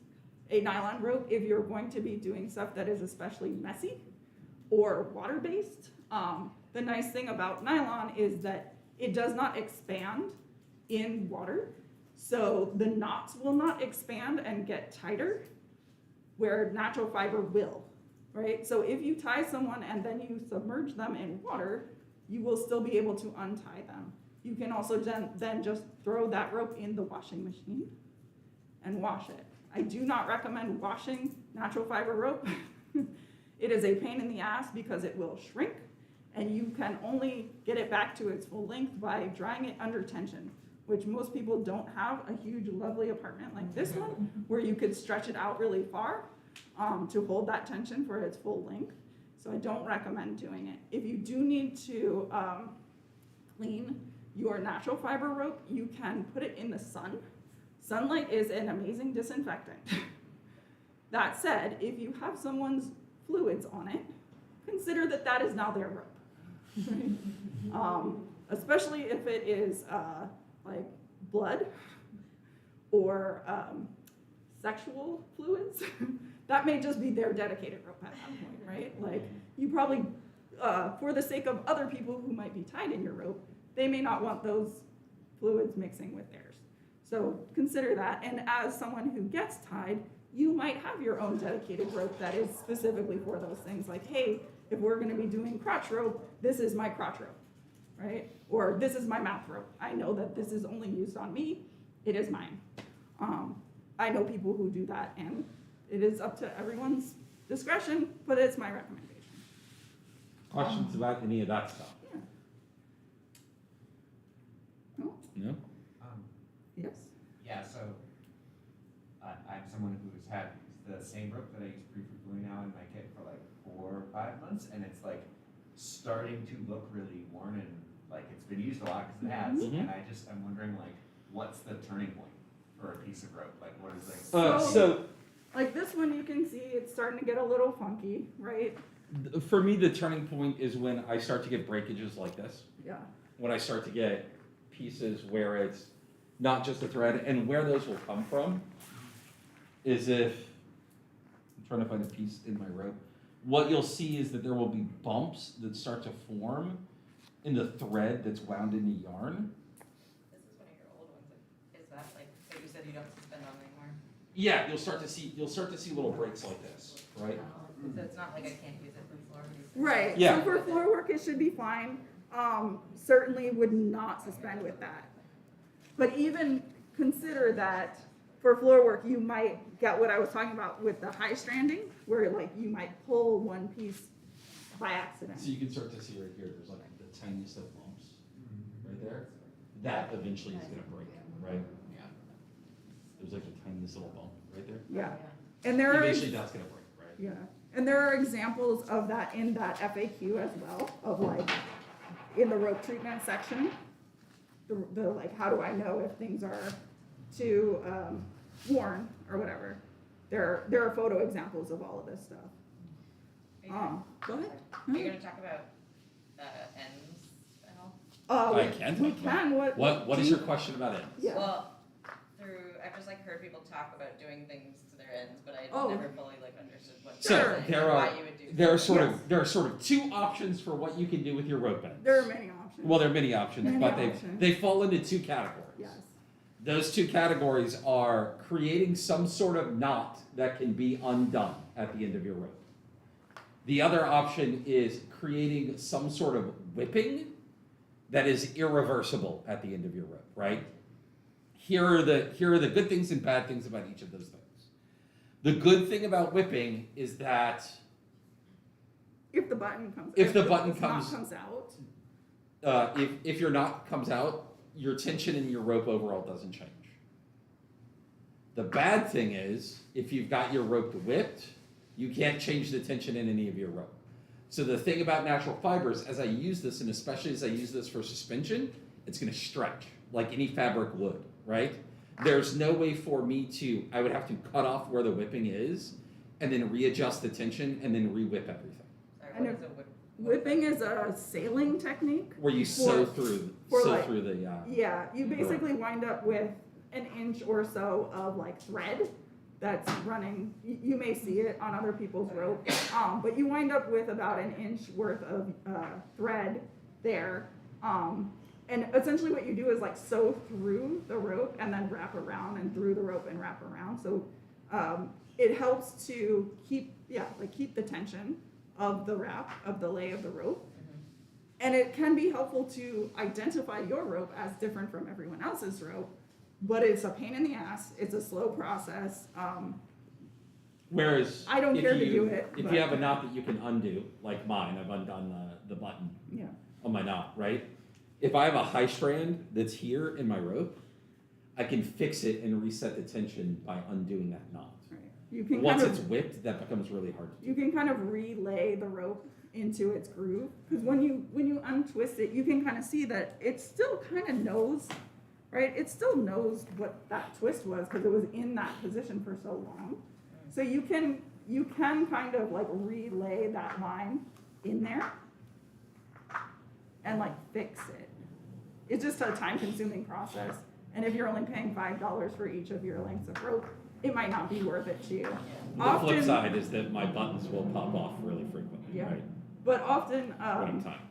a nylon rope if you're going to be doing stuff that is especially messy or water-based. The nice thing about nylon is that it does not expand in water, so the knots will not expand and get tighter, where natural fiber will, right? So if you tie someone and then you submerge them in water, you will still be able to untie them. You can also then just throw that rope in the washing machine and wash it. I do not recommend washing natural fiber rope. It is a pain in the ass because it will shrink, and you can only get it back to its full length by drying it under tension, which most people don't have a huge, lovely apartment like this one, where you could stretch it out really far to hold that tension for its full length. So I don't recommend doing it. If you do need to clean your natural fiber rope, you can put it in the sun. Sunlight is an amazing disinfectant. That said, if you have someone's fluids on it, consider that that is now their rope. Especially if it is like blood or sexual fluids, that may just be their dedicated rope at that point, right? Like you probably, for the sake of other people who might be tied in your rope, they may not want those fluids mixing with theirs. So consider that, and as someone who gets tied, you might have your own dedicated rope that is specifically for those things, like, hey, if we're gonna be doing crotch rope, this is my crotch rope, right? Or this is my mouth rope. I know that this is only used on me, it is mine. I know people who do that, and it is up to everyone's discretion, but it's my recommendation. Questions about any of that stuff? Yeah. Oh, No? yes. Yeah, so I'm someone who's had the same rope that I use pretty frequently now in my kit for like 4 or 5 months, and it's like starting to look really worn and like it's been used a lot because it has. Mhm. And I'm wondering like, what's the turning point for a piece of rope? Like, what is like? So Like this one, you can see it's starting to get a little funky, right? for me, the turning point is when I start to get breakages like this. Yeah. When I start to get pieces where it's not just a thread, and where those will come from is if, I'm trying to find a piece in my rope, what you'll see is that there will be bumps that start to form in the thread that's wound in the yarn. This is one of your old ones. Is that like, what you said you don't suspend on anymore? Yeah, you'll start to see little breaks like this, right? So it's not like I can't use it for floor use. Right. Yeah. So for floor work, it should be fine. Certainly would not suspend with that. But even consider that for floor work, you might get what I was talking about with the high stranding, where like you might pull one piece by accident. So you can start to see right here, there's like the tiniest of bumps right there. That eventually is gonna break, right? Yeah. There's like the tiniest little bump right there. Yeah. And there are Eventually that's gonna break, right? yeah. And there are examples of that in that FAQ as well, of like in the rope treatment section. The like, how do I know if things are too worn or whatever? There are photo examples of all of this stuff. Go ahead. Are you gonna talk about ends at all? I can We talk about can. What do is you- your question about it? Yeah. Well, I've just like heard people talk about doing things to their ends, but I Oh. never fully like understood what So, they were saying, there or are- why you would do. There are something. there are sort of two options for what you can do with your rope ends. There are many options. Well, there are many options, Many but options. they fall into two categories. Yes. Those two categories are creating some sort of knot that can be undone at the end of your rope. The other option is creating some sort of whipping that is irreversible at the end of your rope, right? Here are the good things and bad things about each of those things. The good thing about whipping is that If the button comes, If the the button knot comes- comes out, if your knot comes out, your tension in your rope overall doesn't change. The bad thing is, if you've got your rope whipped, you can't change the tension in any of your rope. So the thing about natural fibers, as I use this, and especially as I use this for suspension, it's going to stretch like any fabric would, right? There's no way for me to, I would have to cut off where the whipping is, and then readjust the tension, and then re-whip everything. Sorry, And what if- is a whip? whipping is a sailing technique. Where you sew through the, Yeah, you basically wind up with an inch or so of like thread that's running. You may see it on other people's rope, but you wind up with about an inch worth of thread there. And essentially what you do is like sew through the rope and then wrap around and through the rope and wrap around. So it helps to keep the tension of the wrap, of the lay of the rope. And it can be helpful to identify your rope as different from everyone else's rope, but it's a pain in the ass. It's a slow process. Whereas I don't if care to you- do it, If but- you have a knot that you can undo, like mine, I've undone the button Yeah. on my knot, right? If I have a high strand that's here in my rope, I can fix it and reset the tension by undoing that knot. Right. You can Once kind it's of whipped, that becomes really hard to do. you can kind of relay the rope into its groove, because when you untwist it, you can kind of see that it still kind of knows, right? It still knows what that twist was because it was in that position for so long. So you can kind of like relay that line in there and like fix it. It's just a time-consuming process, and if you're only paying $5 for each of your lengths of rope, it might not be worth it to you. The flip side is that my buttons will pop off really frequently, Yeah. right? But often, One time.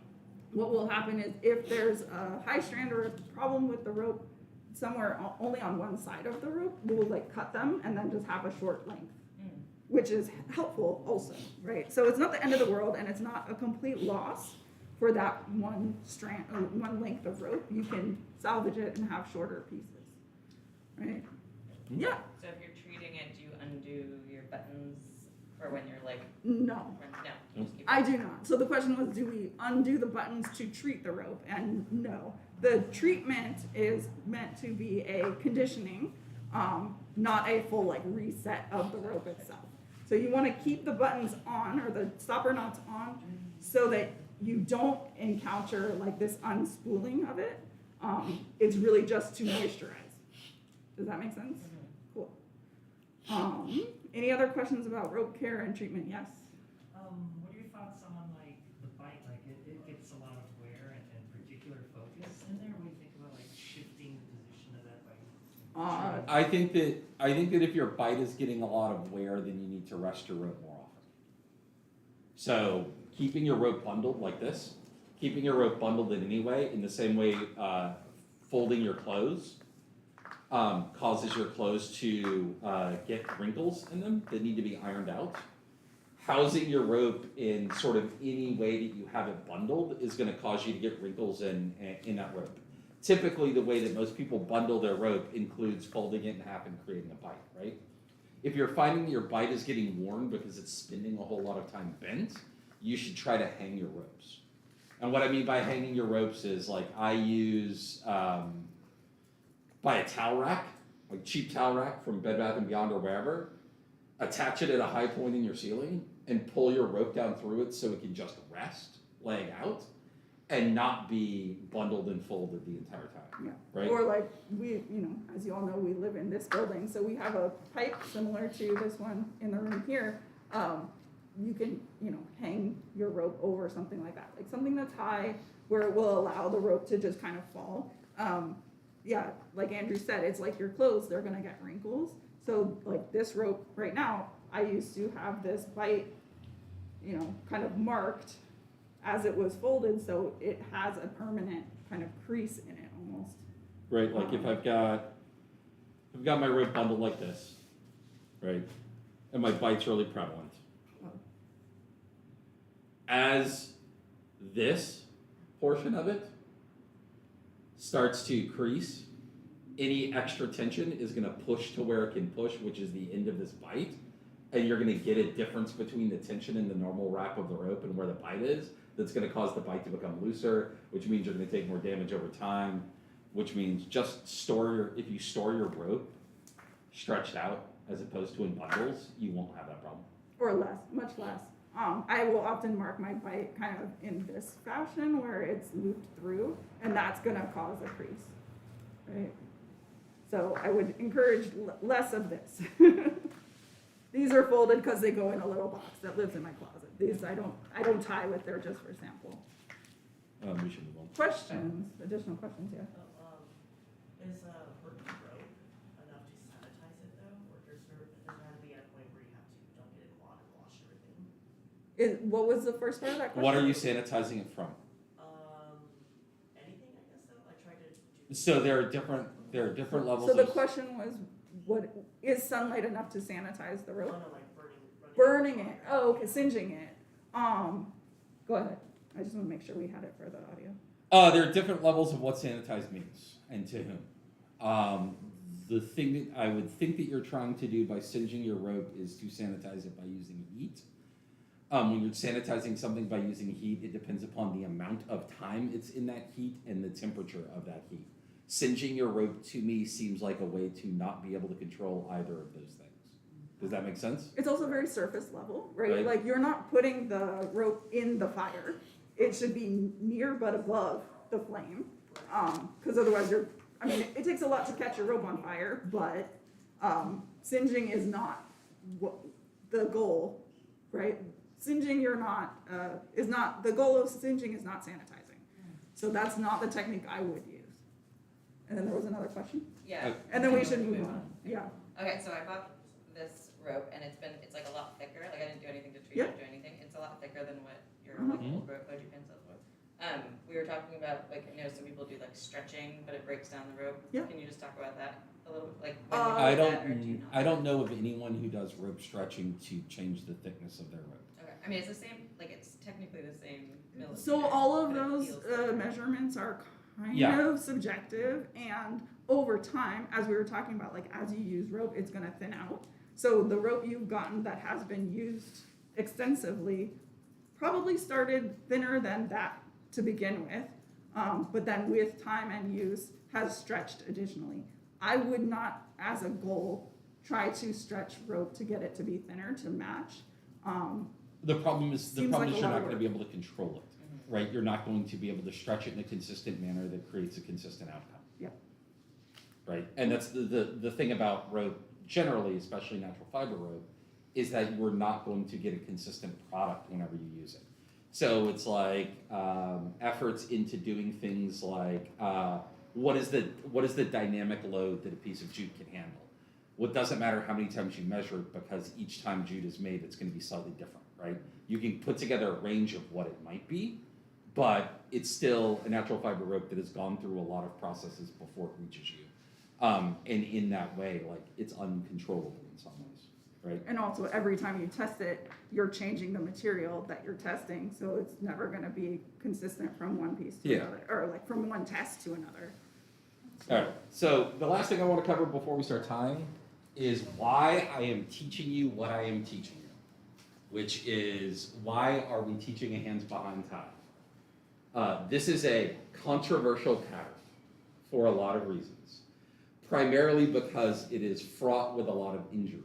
what will happen is if there's a high strand or a problem with the rope somewhere only on one side of the rope, we'll like cut them and then just have a short length, which is helpful also, right? So it's not the end of the world and it's not a complete loss for that one strand or one length of rope. You can salvage it and have shorter pieces, right? Yeah, So if you're treating it, do you undo your buttons for when you're like, no. no, you just keep I do not. So the question was, do we undo the buttons to treat the rope? And no. The treatment is meant to be a conditioning, not a full like reset of the rope itself. So you want to keep the buttons on or the stopper knots on so that you don't encounter like this unspooling of it. It's really just to moisturize. Does that make sense? Cool. Any other questions about rope care and treatment? Yes. What are your thoughts on like the bite? Like it gets a lot of wear and particular focus in there. What do you think about like shifting the position of that bite? I think that if your bite is getting a lot of wear, then you need to rest your rope more often. So keeping your rope bundled like this, keeping your rope bundled in any way, in the same way folding your clothes causes your clothes to get wrinkles in them that need to be ironed out. Housing your rope in sort of any way that you have it bundled is going to cause you to get wrinkles in that rope. Typically, the way that most people bundle their rope includes folding it in half and creating a bite, right? If you're finding that your bite is getting worn because it's spending a whole lot of time bent, you should try to hang your ropes. And what I mean by hanging your ropes is like I use, buy a towel rack, like cheap towel rack from Bed Bath & Beyond or wherever, attach it at a high point in your ceiling and pull your rope down through it so it can just rest, laying out, and not be bundled and folded the entire time, Yeah. right? Or like we, as you all know, we live in this building, so we have a pipe similar to this one in the room here. You can, hang your rope over something like that, like something that's high where it will allow the rope to just kind of fall. Yeah, like Andrew said, it's like your clothes, they're gonna get wrinkles. So like this rope right now, I used to have this bite, kind of marked as it was folded, so it has a permanent kind of crease in it almost. Right, like if I've got my rope bundled like this, right, and my bite's really prevalent, as this portion of it starts to crease, any extra tension is going to push to where it can push, which is the end of this bite, and you're going to get a difference between the tension in the normal wrap of the rope and where the bite is. That's going to cause the bite to become looser, which means you're going to take more damage over time, which means just if you store your rope stretched out as opposed to in bundles, you won't have that problem. Or less, much less. I will often mark my bite kind of in this fashion where it's looped through, and that's gonna cause a crease, right? So I would encourage less of this. These are folded because they go in a little box that lives in my closet. These I don't tie with, they're just for sample. We should move on. Questions, additional questions, yeah. Is working rope enough to sanitize it though, or does there have to be at a point where you have to don't get it clogged and wash everything? What was the first part of that question? What are you sanitizing it from? Anything, I guess though. I tried to do. So there are different levels So the of. question was, what is sunlight enough to sanitize the Oh rope? no, like Burning it. Oh, okay, singeing it. Go ahead. I just want to make sure we had it for the audio. There are different levels of what sanitized means and to whom. The thing that I would think that you're trying to do by singeing your rope is to sanitize it by using heat. When you're sanitizing something by using heat, it depends upon the amount of time it's in that heat and the temperature of that heat. Singeing your rope to me seems like a way to not be able to control either of those things. Does that make sense? It's also very surface level, right? Right. Like you're not putting the rope in the fire. It should be near but above the flame. Because otherwise it takes a lot to catch your rope on fire, but singeing is not the goal, right? Singeing the goal of singeing is not sanitizing. So that's not the technique I would use. And then there was another question? Yeah. And then we should move on. Yeah. Okay, so I bought this rope and it's like a lot thicker. Like I didn't do anything to treat Yep. it or do anything. It's a lot thicker than what your Mhm. like old rope Gote pencils was. We were talking about like I know some people do like stretching, but it breaks down the rope. Yeah. Can you just talk about that a little bit? Like when I you do that, or do you don't. not? I don't know of anyone who does rope stretching to change the thickness of their rope. Okay, I mean it's the same. Like it's technically the same millimeter. So all of but it those feels different. measurements are kind Yeah. of subjective, and over time, as we were talking about, like as you use rope, it's gonna thin out. So the rope you've gotten that has been used extensively probably started thinner than that to begin with, but then with time and use has stretched additionally. I would not, as a goal, try to stretch rope to get it to be thinner to match. The problem is Seems like a you're lot not of going to work. be able to control it, Mhm. right? You're not going to be able to stretch it in a consistent manner that creates a consistent outcome. Yep. Right, and that's the thing about rope generally, especially natural fiber rope, is that you're not going to get a consistent product whenever you use it. So it's like efforts into doing things like what is the dynamic load that a piece of jute can handle? Well, it doesn't matter how many times you measure it because each time jute is made, it's going to be slightly different, right? You can put together a range of what it might be, but it's still a natural fiber rope that has gone through a lot of processes before it reaches you. And in that way, like it's uncontrollable in some ways, right? And also, every time you test it, you're changing the material that you're testing, so it's never gonna be consistent from one piece to Yeah. another, or like from one test to another. All right, so the last thing I want to cover before we start tying is why I am teaching you what I am teaching you, which is why are we teaching a hands behind tie? This is a controversial pattern for a lot of reasons, primarily because it is fraught with a lot of injuries.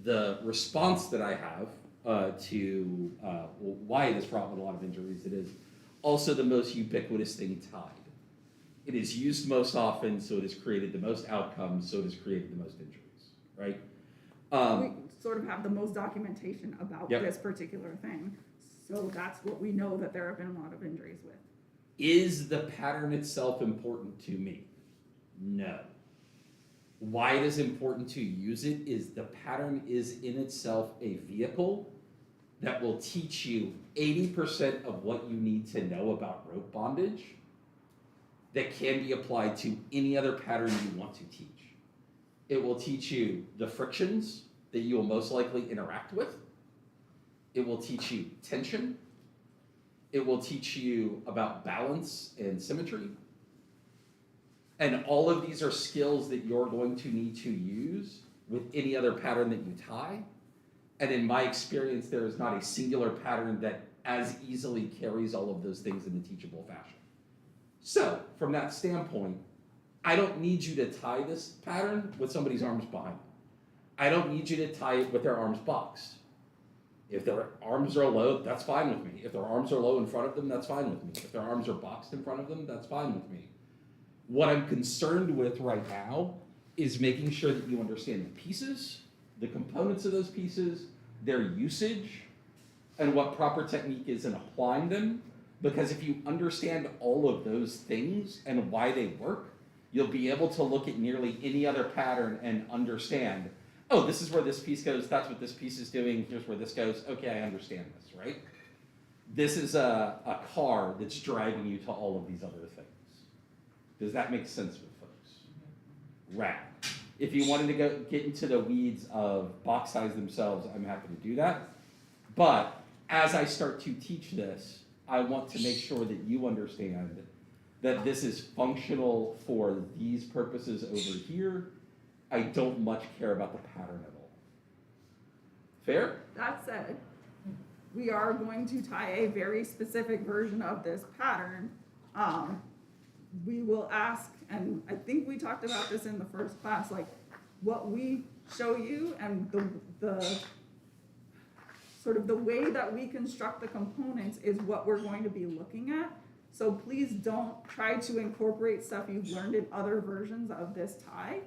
The response that I have to why it is fraught with a lot of injuries, it is also the most ubiquitous thing tied. It is used most often, so it has created the most outcomes, so it has created the most injuries, right? We sort of have the most documentation about Yep. this particular thing, so that's what we know that there have been a lot of injuries with. Is the pattern itself important to me? No. Why it is important to use it is the pattern is in itself a vehicle that will teach you 80% of what you need to know about rope bondage that can be applied to any other pattern you want to teach. It will teach you the frictions that you will most likely interact with. It will teach you tension. It will teach you about balance and symmetry. And all of these are skills that you're going to need to use with any other pattern that you tie. And in my experience, there is not a singular pattern that as easily carries all of those things in a teachable fashion. So, from that standpoint, I don't need you to tie this pattern with somebody's arms behind them. I don't need you to tie it with their arms boxed. If their arms are low, that's fine with me. If their arms are low in front of them, that's fine with me. If their arms are boxed in front of them, that's fine with me. What I'm concerned with right now is making sure that you understand the pieces, the components of those pieces, their usage, and what proper technique is in applying them. Because if you understand all of those things and why they work, you'll be able to look at nearly any other pattern and understand, oh, this is where this piece goes, that's what this piece is doing, here's where this goes, okay, I understand this, right? This is a car that's driving you to all of these other things. Does that make sense with folks? Right. If you wanted to get into the weeds of box size themselves, I'm happy to do that. But as I start to teach this, I want to make sure that you understand that this is functional for these purposes over here. I don't much care about the pattern at all. Fair? That said, we are going to tie a very specific version of this pattern. We will ask, and I think we talked about this in the first class, like what we show you and the sort of the way that we construct the components is what we're going to be looking at. So please don't try to incorporate stuff you've learned in other versions of this tie,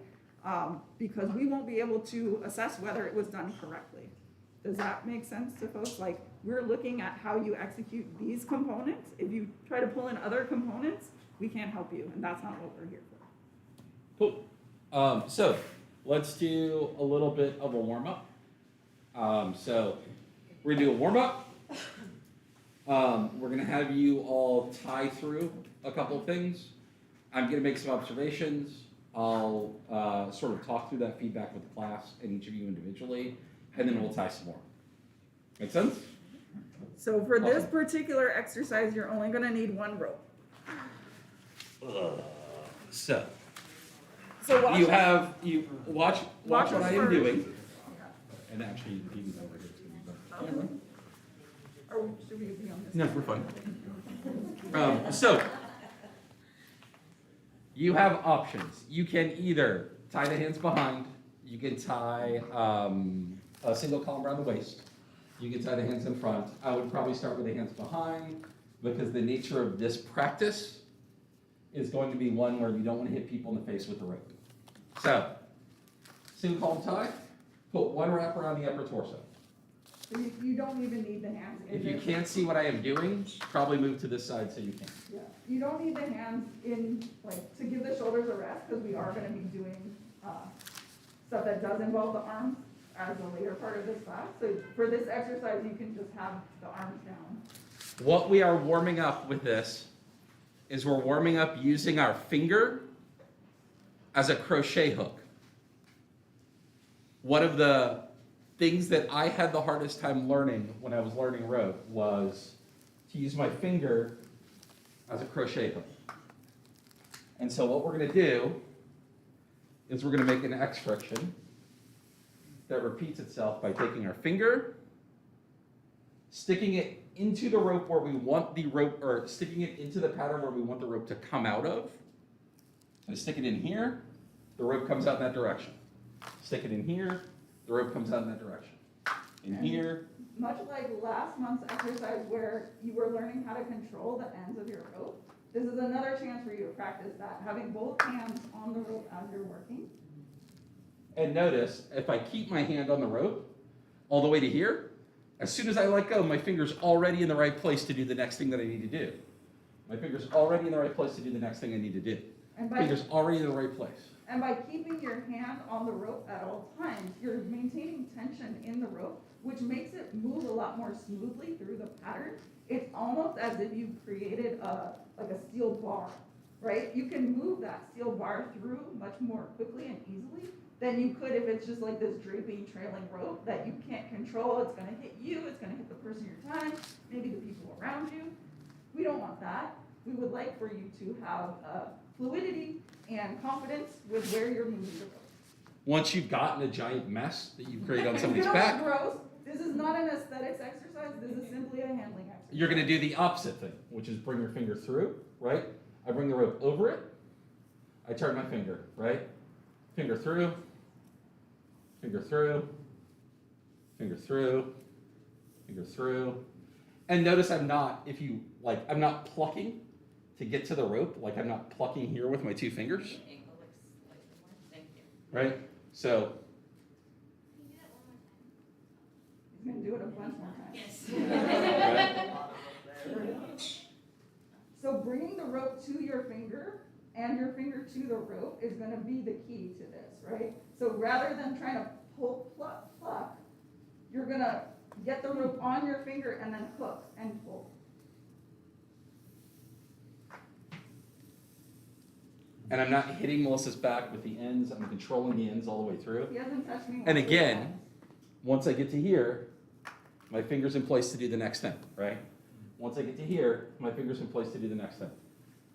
because we won't be able to assess whether it was done correctly. Does that make sense to folks? Like, we're looking at how you execute these components. If you try to pull in other components, we can't help you, and that's not what we're here for. Cool. So let's do a little bit of a warm-up. So we're gonna do a warm-up. We're gonna have you all tie through a couple of things. I'm gonna make some observations. I'll sort of talk through that feedback with the class and each of you individually, and then we'll tie some more. Make sense? So for this particular exercise, you're only gonna need one rope. So So you have watch what us I am first. doing, and actually the TV's over here. It's gonna be better. Or should we be on this? No, we're fine. So you have options. You can either tie the hands behind. You can tie a single column around the waist. You can tie the hands in front. I would probably start with the hands behind because the nature of this practice is going to be one where you don't want to hit people in the face with the rope. So, single column tie, put one wrap around the upper torso. So you don't even need the hands in If you there. can't see what I am doing, probably move to this side so you can. Yeah, you don't need the hands in, like, to give the shoulders a rest, because we are gonna be doing, stuff that does involve the arms as a later part of this class. So for this exercise, you can just have the arms down. What we are warming up with this is we're warming up using our finger as a crochet hook. One of the things that I had the hardest time learning when I was learning rope was to use my finger as a crochet hook. And so what we're gonna do is we're gonna make an X friction that repeats itself by taking our finger, sticking it into the rope where we want the rope, or sticking it into the pattern where we want the rope to come out of. So stick it in here, the rope comes out in that direction. Stick it in here, the rope comes out in that direction. In here. Much like last month's exercise where you were learning how to control the ends of your rope, this is another chance for you to practice that, having both hands on the rope as you're working. And notice, if I keep my hand on the rope all the way to here, as soon as I let go, my finger's already in the right place to do the next thing that I need to do. My finger's already in the right place to do the next thing I need to do. And Finger's already in the right place. And by keeping your hand on the rope at all times, you're maintaining tension in the rope, which makes it move a lot more smoothly through the pattern. It's almost as if you created like a steel bar, right? You can move that steel bar through much more quickly and easily than you could if it's just like this draping, trailing rope that you can't control. It's gonna hit you, it's gonna hit the person you're tying, maybe the people around you. We don't want that. We would like for you to have fluidity and confidence with where you're moving the rope. Once you've gotten a giant mess that you've created on If somebody's you don't back, look gross, this is not an aesthetics exercise, this is simply a handling exercise. you're gonna do the opposite thing, which is bring your finger through, right? I bring the rope over it, I turn my finger, right? Finger through, finger through, finger through, finger through. And notice I'm not, I'm not plucking to get to the rope, like I'm not plucking here with my 2 fingers, Ankle looks slightly more, thank you. right? So, Can you do that one more time? He's gonna do it a bunch more times. Yes. So bringing the rope to your finger and your finger to the rope is gonna be the key to this, right? So rather than trying to pull, pluck, you're gonna get the rope on your finger and then hook and pull. and I'm not hitting Melissa's back with the ends, I'm controlling the ends all the way through. He hasn't touched me. And once again, yet. once I get to here, my finger's in place to do the next thing, right? Once I get to here, my finger's in place to do the next thing.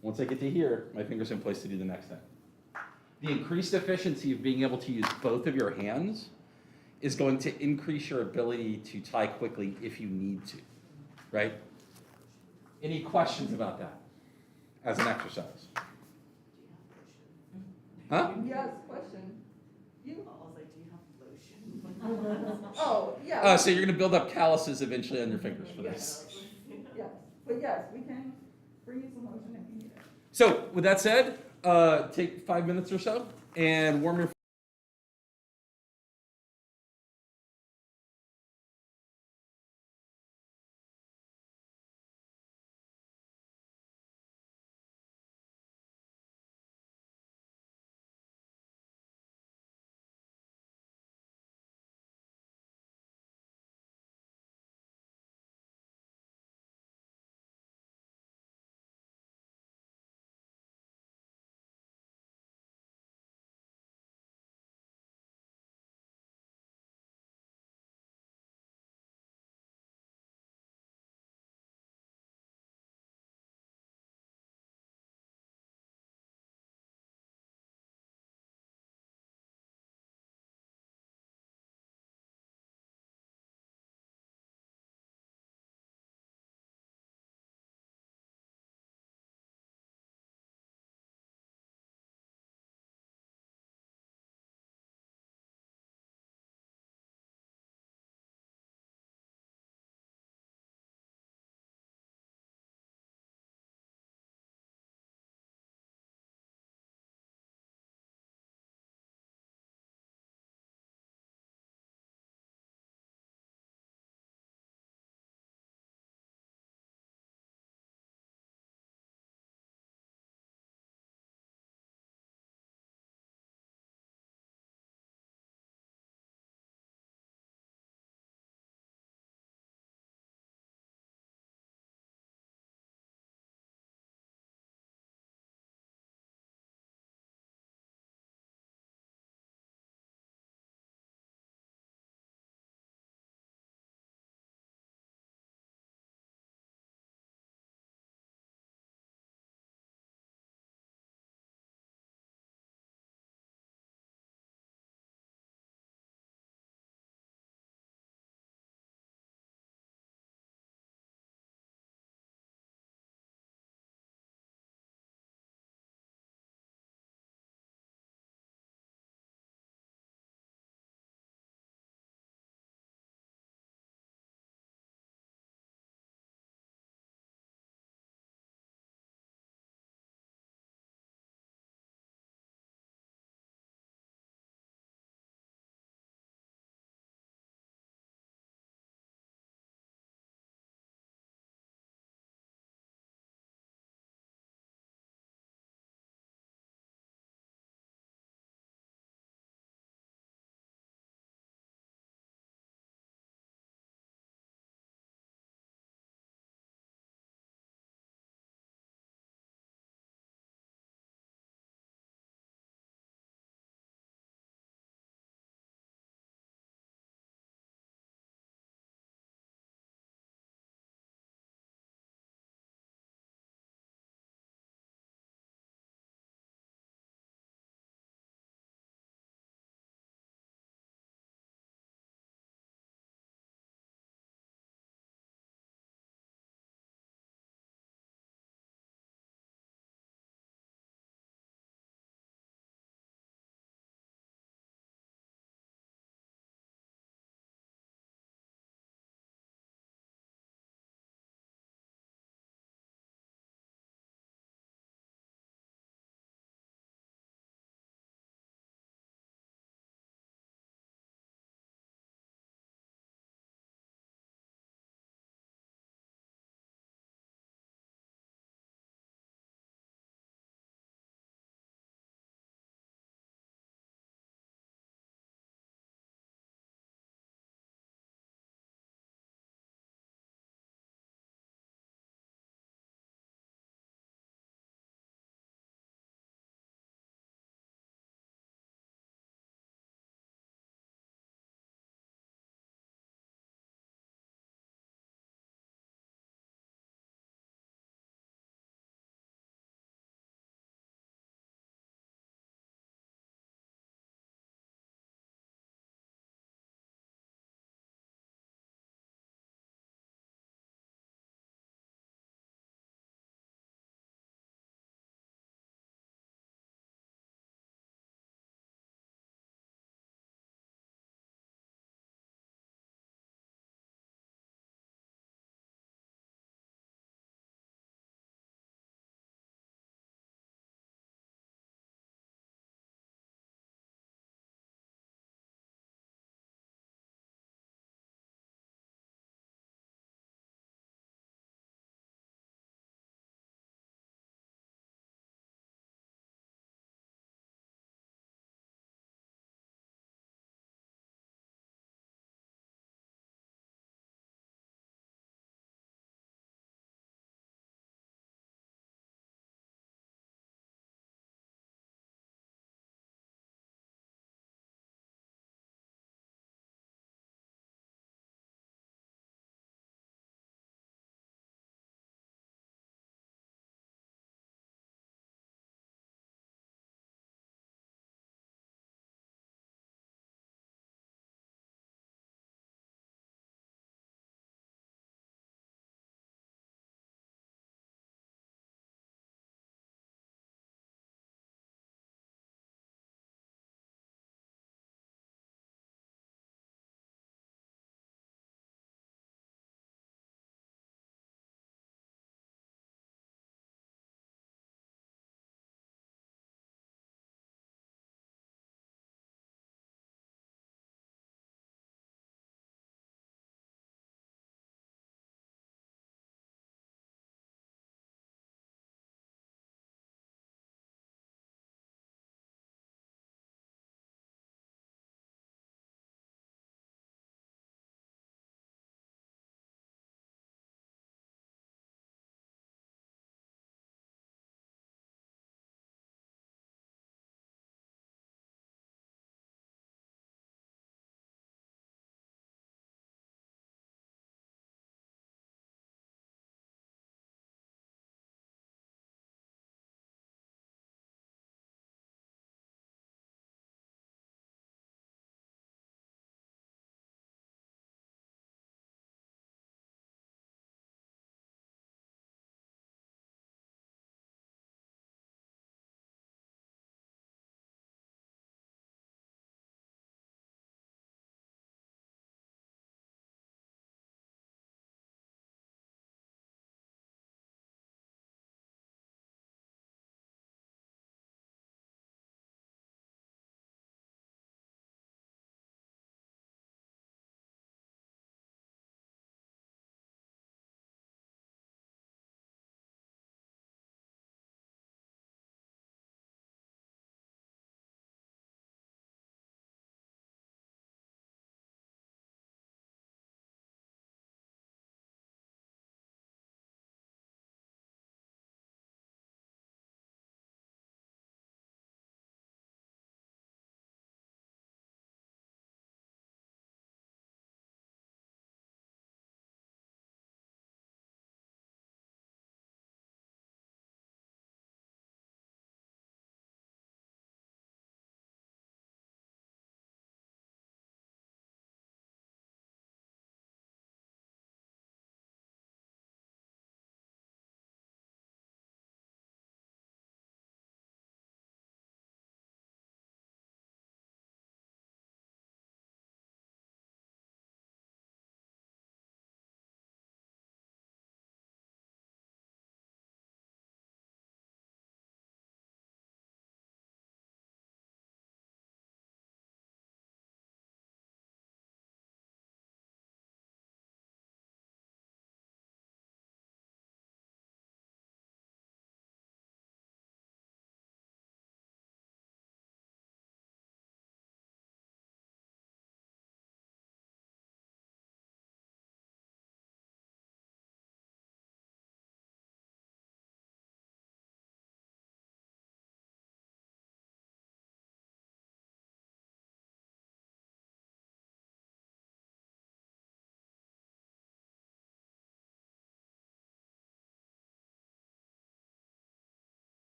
Once I get to here, my finger's in place to do the next thing. The increased efficiency of being able to use both of your hands is going to increase your ability to tie quickly if you need to, right? Any questions about that as an exercise? Huh? Yes, question. You? I was like, do you have lotion? Oh, yeah. So you're gonna build up calluses eventually on your fingers for this. Yes, but yes, we can bring you some lotion if you need it. So with that said, take 5 minutes or so and warm your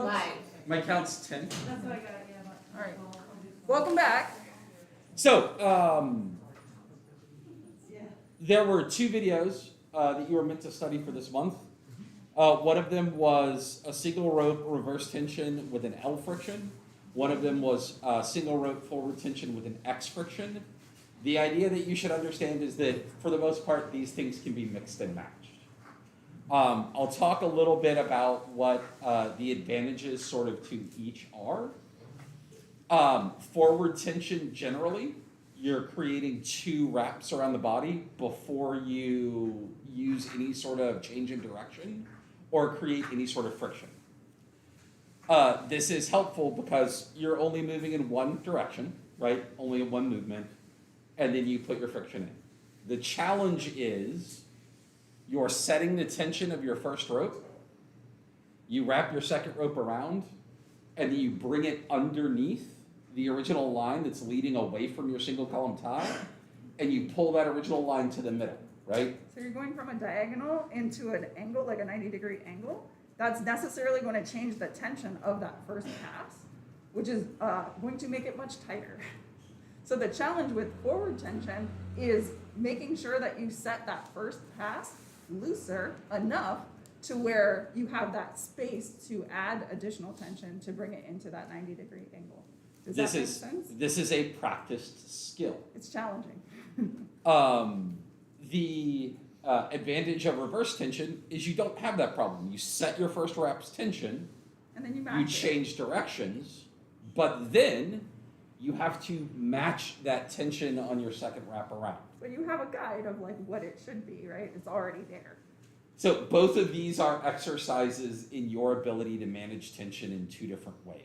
Live. My count's 10. That's what I got, yeah, but. All right. I'll do- Welcome back. So, there were 2 videos that you were meant to study for this month. One of them was a single rope reverse tension with an L friction. One of them was a single rope forward tension with an X friction. The idea that you should understand is that, for the most part, these things can be mixed and matched. I'll talk a little bit about what the advantages sort of to each are. Forward tension, generally, you're creating 2 wraps around the body before you use any sort of change in direction or create any sort of friction. This is helpful because you're only moving in one direction, right? Only in one movement, and then you put your friction in. The challenge is you're setting the tension of your first rope, you wrap your second rope around, and then you bring it underneath the original line that's leading away from your single column tie, and you pull that original line to the middle, right? So you're going from a diagonal into an angle, like a 90-degree angle. That's necessarily going to change the tension of that first pass, which is going to make it much tighter. So the challenge with forward tension is making sure that you set that first pass looser enough to where you have that space to add additional tension to bring it into that 90-degree angle. Does that make sense? This is a practiced skill. It's challenging. The advantage of reverse tension is you don't have that problem. You set your first wrap's tension, And then you you match it. change directions, but then you have to match that tension on your second wrap around. But you have a guide of like what it should be, right? It's already there. So both of these are exercises in your ability to manage tension in 2 different ways.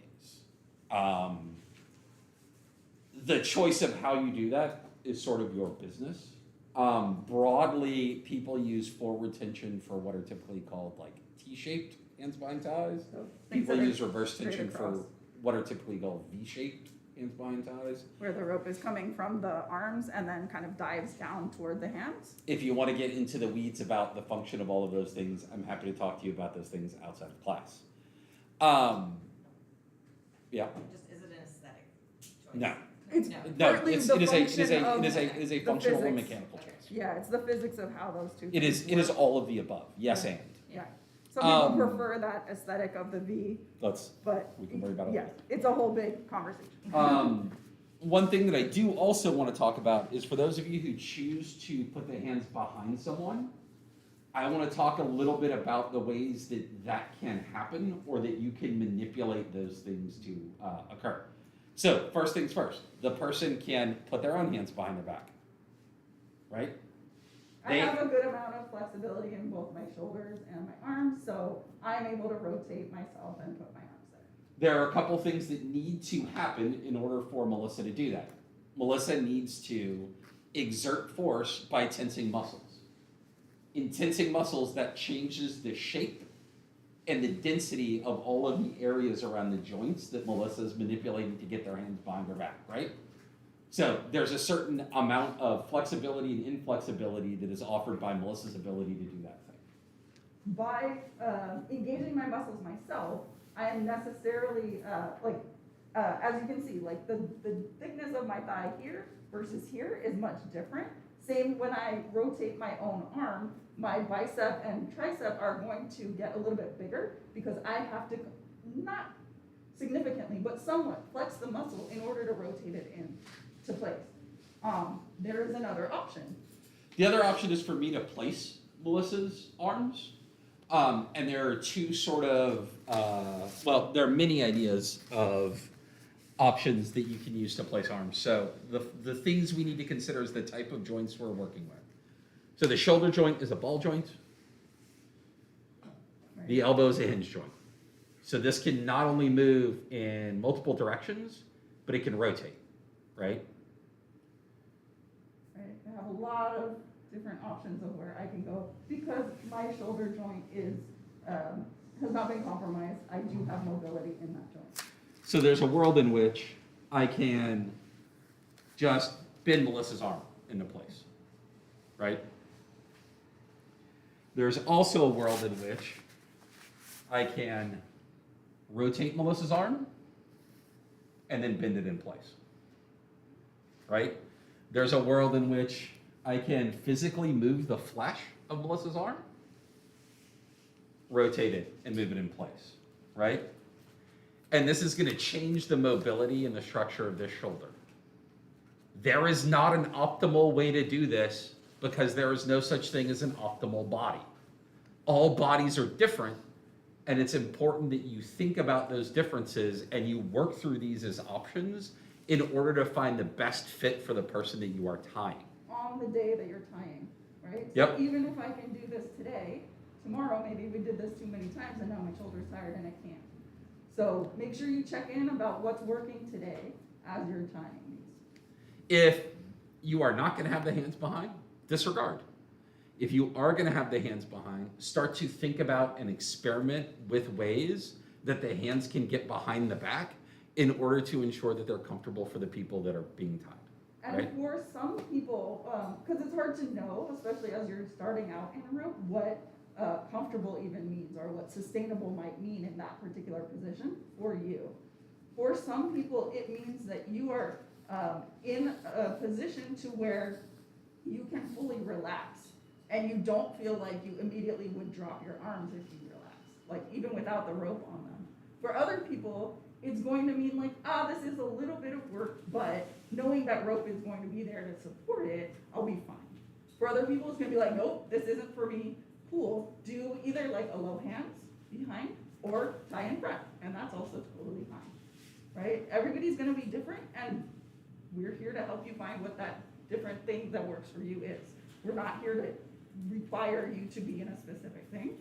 The choice of how you do that is sort of your business. Broadly, people use forward tension for what are typically called like T-shaped hands behind ties. So things People that are use reverse straight tension across, for what are typically called V-shaped hands behind ties. where the rope is coming from the arms and then kind of dives down toward the hands. If you want to get into the weeds about the function of all of those things, I'm happy to talk to you about those things outside of class. Yeah. Just, is it an aesthetic choice? No. It's No. No, partly it's, the it is a function of the functional and physics. mechanical choice. Yeah, it's the physics of how those two It things is work. all of the above. Yes, Yeah. and. Yeah. Some people Um, prefer that aesthetic of the V, Let's. but We can worry about it yeah, it's a whole big conversation. One thing that I do also want to talk about is for those of you who choose to put the hands behind someone, I want to talk a little bit about the ways that that can happen or that you can manipulate those things to occur. So first things first, the person can put their own hands behind their back, right? I have a good amount of flexibility in both my shoulders and my arms, so I'm able to rotate myself and put my arms there. There are a couple things that need to happen in order for Melissa to do that. Melissa needs to exert force by tensing muscles. In tensing muscles, that changes the shape and the density of all of the areas around the joints that Melissa is manipulating to get their hands behind her back, right? So there's a certain amount of flexibility and inflexibility that is offered by Melissa's ability to do that thing. By engaging my muscles myself, I am necessarily, as you can see, like the thickness of my thigh here versus here is much different. Same when I rotate my own arm, my bicep and tricep are going to get a little bit bigger because I have to, not significantly, but somewhat flex the muscle in order to rotate it into place. There is another option. The other option is for me to place Melissa's arms. And there are 2 sort of, there are many ideas of options that you can use to place arms. So the things we need to consider is the type of joints we're working with. So the shoulder joint is a ball joint. The elbow is a hinge joint. So this can not only move in multiple directions, but it can rotate, right? Right? I have a lot of different options of where I can go because my shoulder joint is has not been compromised. I do have mobility in that joint. So there's a world in which I can just bend Melissa's arm into place, right? There's also a world in which I can rotate Melissa's arm, and then bend it in place. Right? There's a world in which I can physically move the flesh of Melissa's arm, rotate it, and move it in place. Right? And this is going to change the mobility and the structure of this shoulder. There is not an optimal way to do this because there is no such thing as an optimal body. All bodies are different, and it's important that you think about those differences and you work through these as options in order to find the best fit for the person that you are tying. On the day that you're tying, right? Yep. So even if I can do this today, tomorrow maybe we did this too many times and now my shoulder's tired and I can't. So make sure you check in about what's working today as you're tying these. If you are not going to have the hands behind, disregard. If you are going to have the hands behind, start to think about and experiment with ways that the hands can get behind the back in order to ensure that they're comfortable for the people that are being tied. And Right. for some people, because it's hard to know, especially as you're starting out in a rope, what comfortable even means or what sustainable might mean in that particular position for you. For some people, it means that you are in a position to where you can fully relax and you don't feel like you immediately would drop your arms if you relax, like even without the rope on them. For other people, it's going to mean like, this is a little bit of work, but knowing that rope is going to be there to support it, I'll be fine. For other people, it's gonna be like, nope, this isn't for me. Cool, do either like a low hands behind or tie in front, and that's also totally fine, right? Everybody's gonna be different, and we're here to help you find what that different thing that works for you is. We're not here to require you to be in a specific thing.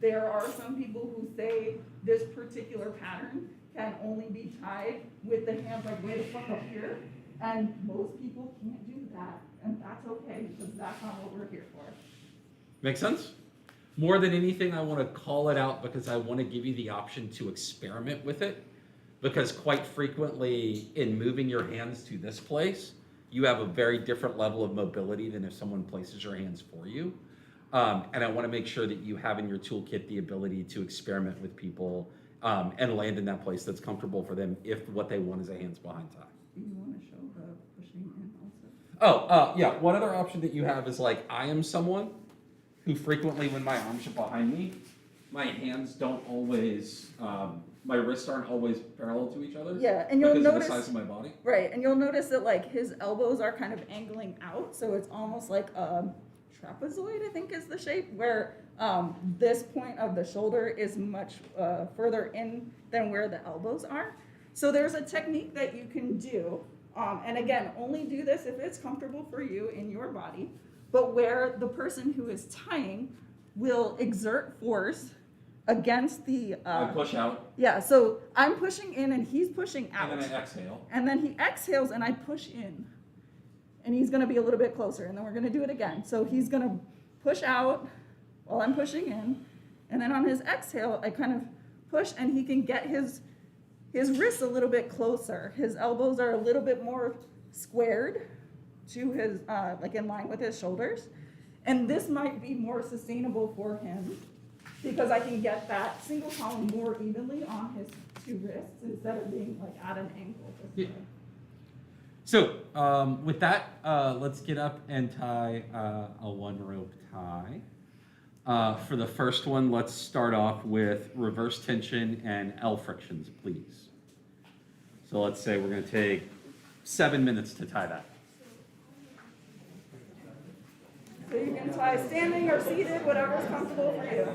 There are some people who say this particular pattern can only be tied with the hands like way the fuck up here, and most people can't do that, and that's okay because that's not what we're here for. Make sense? More than anything, I want to call it out because I want to give you the option to experiment with it. Because quite frequently, in moving your hands to this place, you have a very different level of mobility than if someone places your hands for you. And I want to make sure that you have in your toolkit the ability to experiment with people and land in that place that's comfortable for them if what they want is a hands behind tie. Do you want to show the pushing in also? Yeah. One other option that you have is like, I am someone who frequently, when my arms are behind me, my hands don't always, my wrists aren't always parallel to each other. Yeah, and you'll because notice, of the size of my body. right, and you'll notice that like his elbows are kind of angling out, so it's almost like a trapezoid, I think is the shape, where this point of the shoulder is much further in than where the elbows are. So there's a technique that you can do, and again, only do this if it's comfortable for you in your body, but where the person who is tying will exert force against the... I push out. Yeah, so I'm pushing in and he's pushing out. And then I exhale. And then he exhales and I push in. And he's gonna be a little bit closer, and then we're gonna do it again. So he's gonna push out while I'm pushing in, and then on his exhale, I kind of push and he can get his wrists a little bit closer. His elbows are a little bit more squared to his, like in line with his shoulders. And this might be more sustainable for him because I can get that single column more evenly on his two wrists instead of being like at an angle this way. So with that, let's get up and tie a one rope tie. For the first one, let's start off with reverse tension and L frictions, please. So let's say we're going to take 7 minutes to tie that. So you can tie standing or seated, whatever's comfortable for you.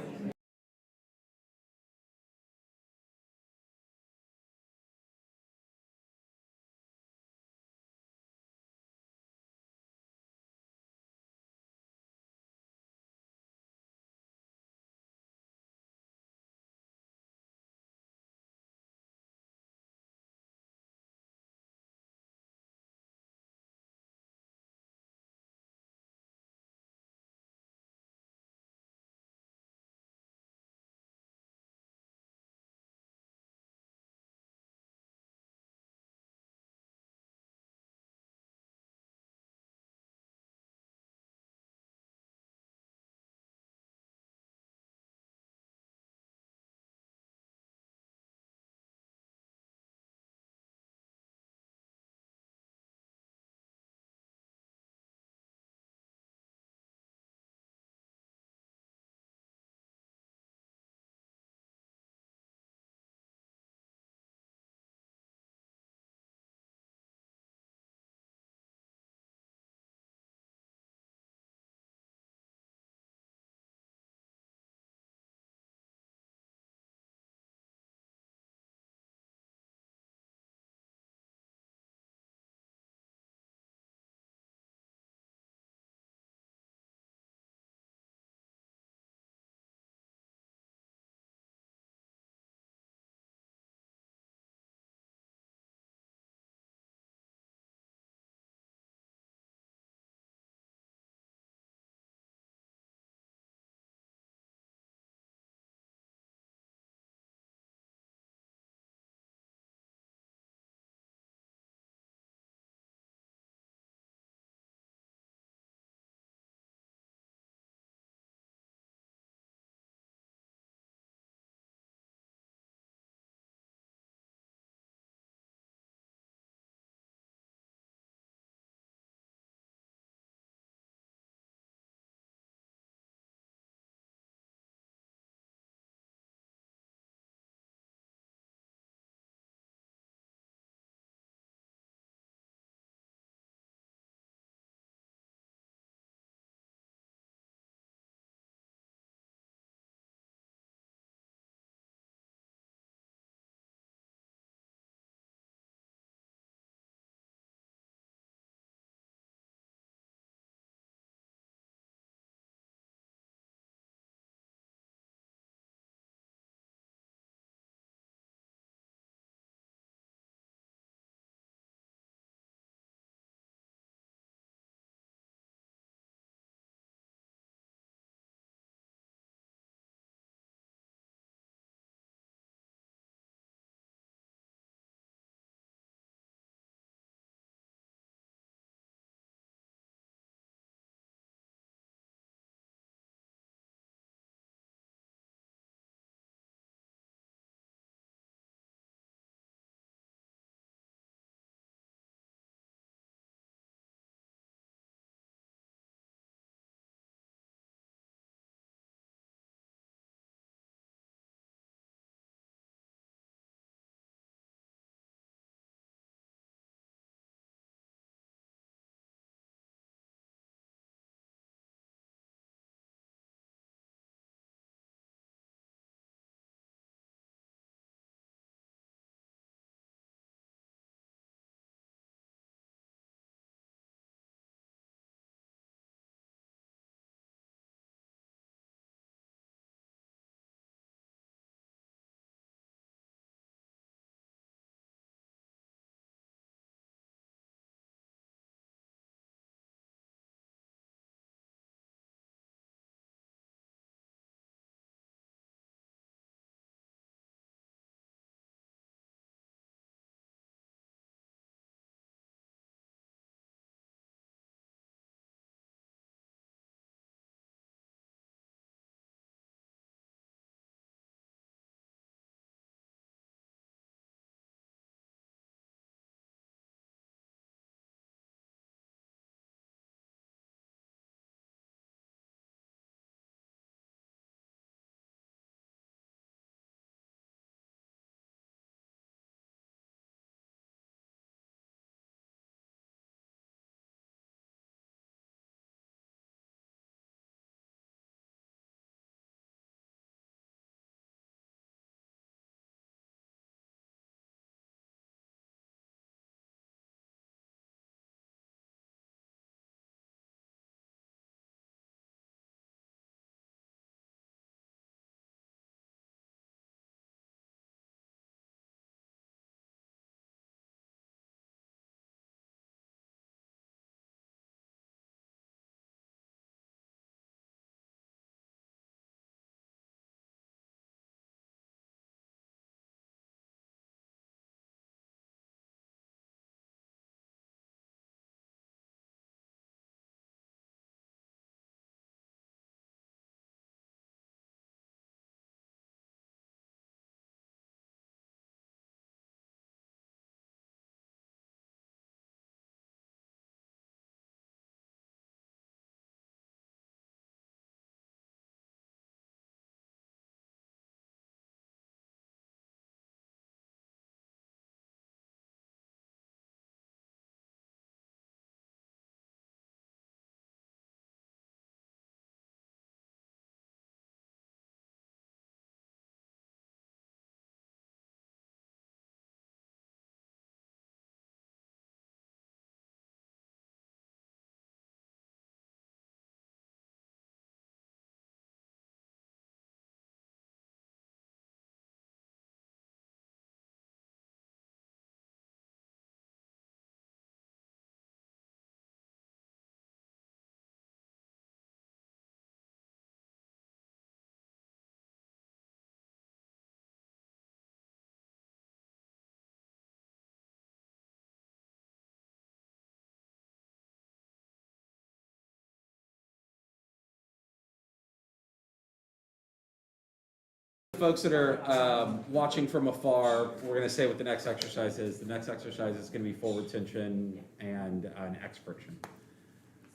Folks that are watching from afar, we're going to say what the next exercise is. The next exercise is going to be forward tension and an X friction.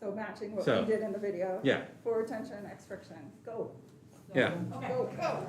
So matching what So, we did in the video. Yeah, Forward tension, X friction, go. yeah. Go.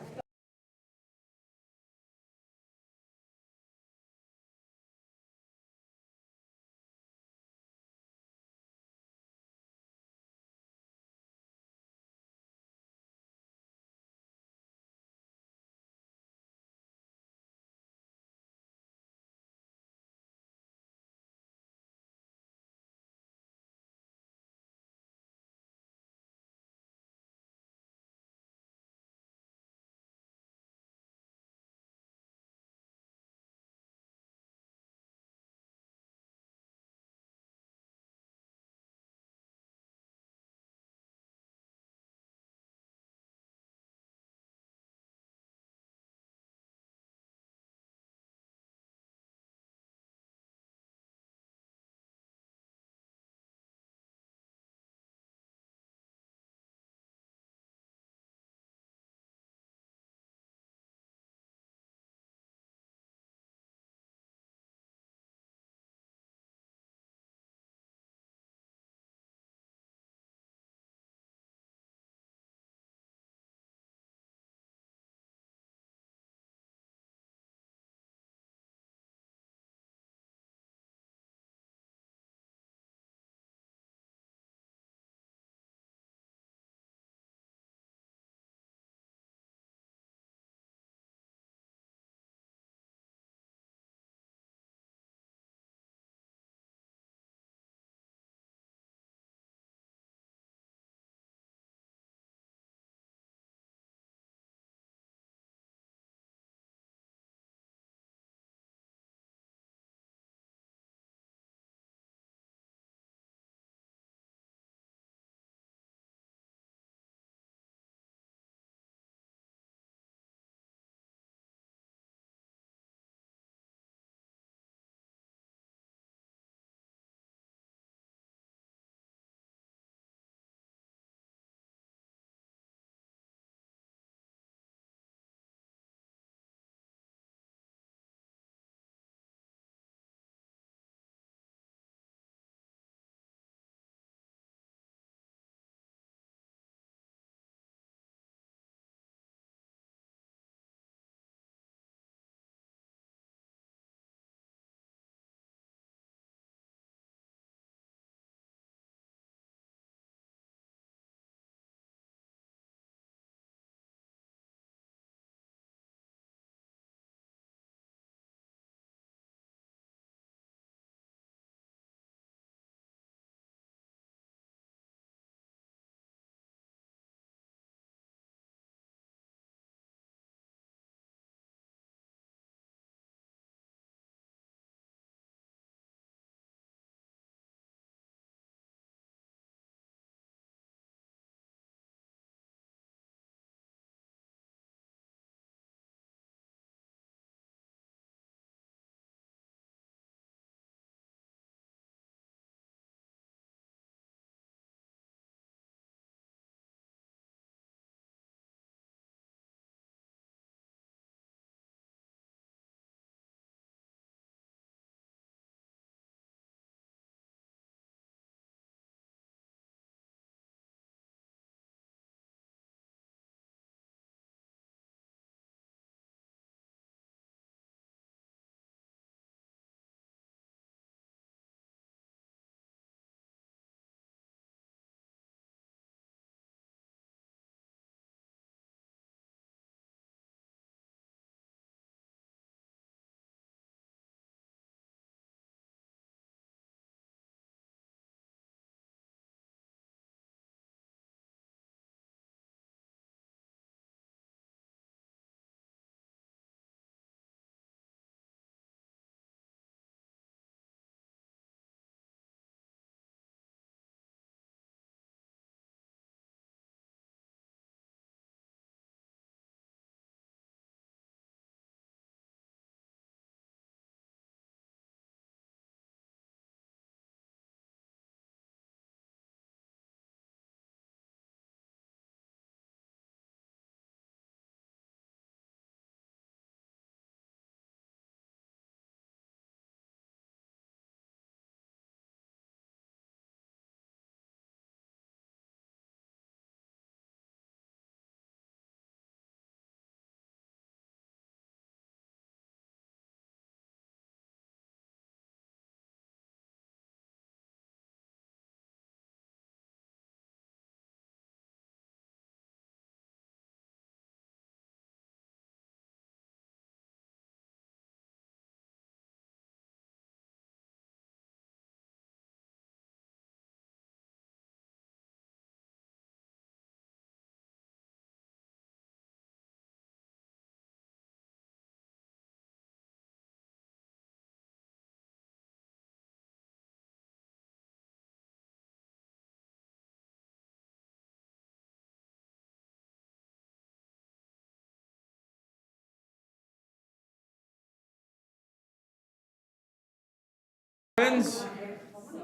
Friends,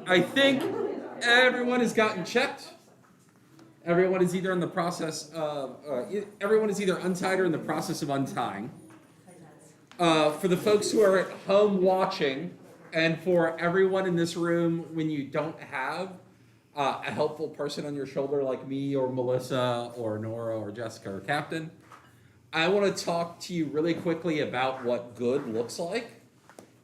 I think everyone has gotten checked. Everyone is either in the process of, everyone is either untied or in the process of untying. For the folks who are at home watching, and for everyone in this room, when you don't have a helpful person on your shoulder like me or Melissa or Nora or Jessica or Captain, I want to talk to you really quickly about what good looks like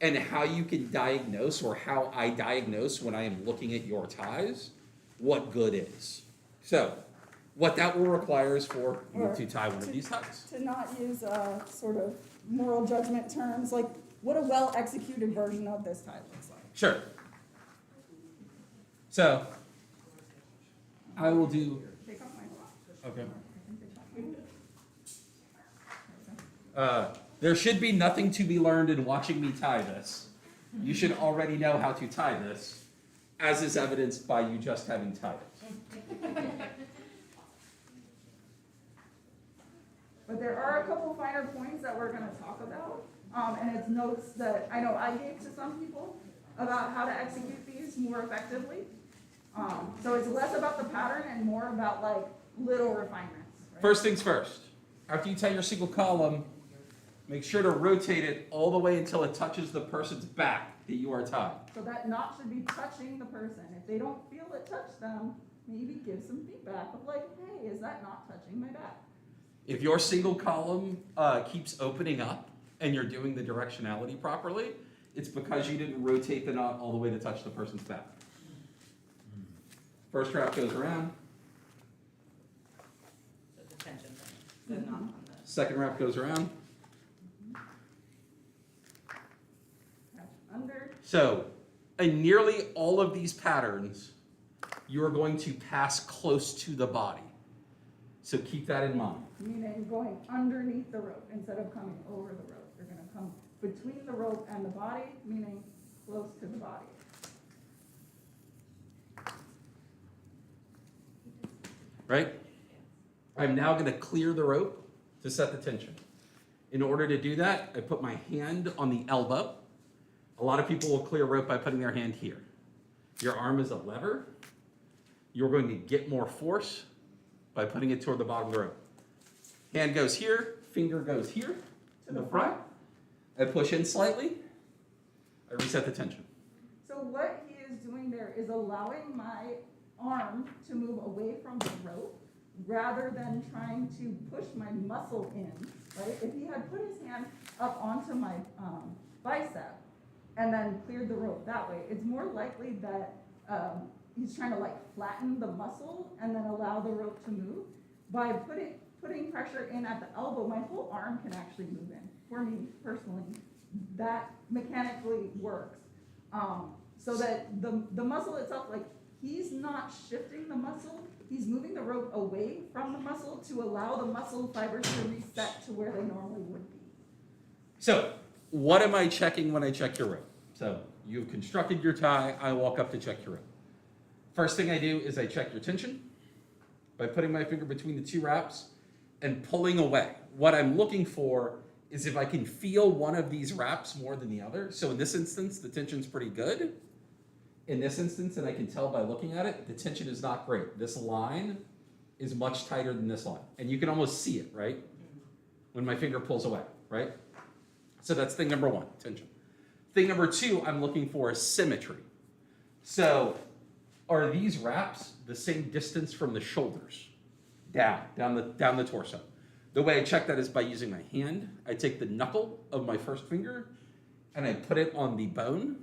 and how you can diagnose, or how I diagnose when I am looking at your ties, what good is. So, what that will require is for you to tie one of these ties. To not use sort of moral judgment terms, like what a well-executed version of this tie looks like. Sure. So, I will do. Take off my watch. Okay. There should be nothing to be learned in watching me tie this. You should already know how to tie this, as is evidenced by you just having tied it. But there are a couple finer points that we're gonna talk about, and it's notes that I know I gave to some people about how to execute these more effectively. So it's less about the pattern and more about like little refinements. Right? First things first. After you tie your single column, make sure to rotate it all the way until it touches the person's back that you are tying. So that knot should be touching the person. If they don't feel it touch them, maybe give some feedback of like, hey, is that not touching my back? If your single column keeps opening up and you're doing the directionality properly, it's because you didn't rotate the knot all the way to touch the person's back. First wrap goes around. So the tension thing, the knot on the. Second wrap goes around. Catch under. So, in nearly all of these patterns, you are going to pass close to the body. So keep that in mind. Meaning going underneath the rope instead of coming over the rope. You're gonna come between the rope and the body, meaning close to the body. Right? I'm now going to clear the rope to set the tension. In order to do that, I put my hand on the elbow. A lot of people will clear rope by putting their hand here. Your arm is a lever. You're going to get more force by putting it toward the bottom of the rope. Hand goes here, finger goes here to the front. I push in slightly. I reset the tension. So what he is doing there is allowing my arm to move away from the rope rather than trying to push my muscle in, right? If he had put his hand up onto my bicep and then cleared the rope that way, it's more likely that he's trying to like flatten the muscle and then allow the rope to move. By putting pressure in at the elbow, my whole arm can actually move in. For me personally, that mechanically works. So that the muscle itself, like he's not shifting the muscle, he's moving the rope away from the muscle to allow the muscle fibers to reset to where they normally would be. So, what am I checking when I check your rope? So, you've constructed your tie, I walk up to check your rope. First thing I do is I check your tension by putting my finger between the two wraps and pulling away. What I'm looking for is if I can feel one of these wraps more than the other. So in this instance, the tension's pretty good. In this instance, and I can tell by looking at it, the tension is not great. This line is much tighter than this line. And you can almost see it, right? When my finger pulls away, right? So that's thing number one, tension. Thing number two, I'm looking for is symmetry. So are these wraps the same distance from the shoulders down the torso? The way I check that is by using my hand. I take the knuckle of my first finger and I put it on the bone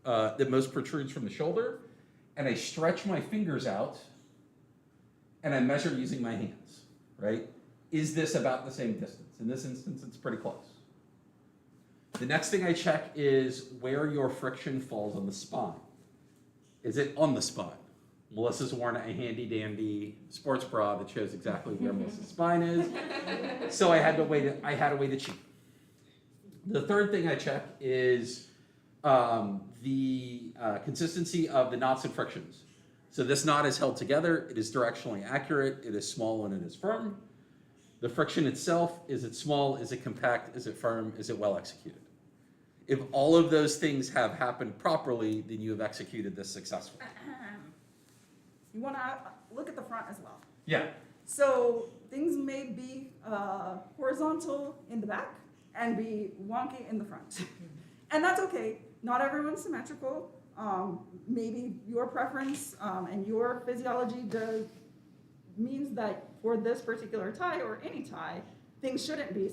that most protrudes from the shoulder, and I stretch my fingers out and I measure using my hands, right? Is this about the same distance? In this instance, it's pretty close. The next thing I check is where your friction falls on the spine. Is it on the spine? Melissa's worn a handy dandy sports bra that shows exactly where Melissa's spine is. So I had a way to cheat. The third thing I check is the consistency of the knots and frictions. So this knot is held together, it is directionally accurate, it is small and it is firm. The friction itself, is it small, is it compact, is it firm, is it well executed? If all of those things have happened properly, then you have executed this successfully. You wanna look at the front as well. Yeah. So things may be horizontal in the back and be wonky in the front. And that's okay. Not everyone's symmetrical. Maybe your preference and your physiology means that for this particular tie or any tie, things shouldn't be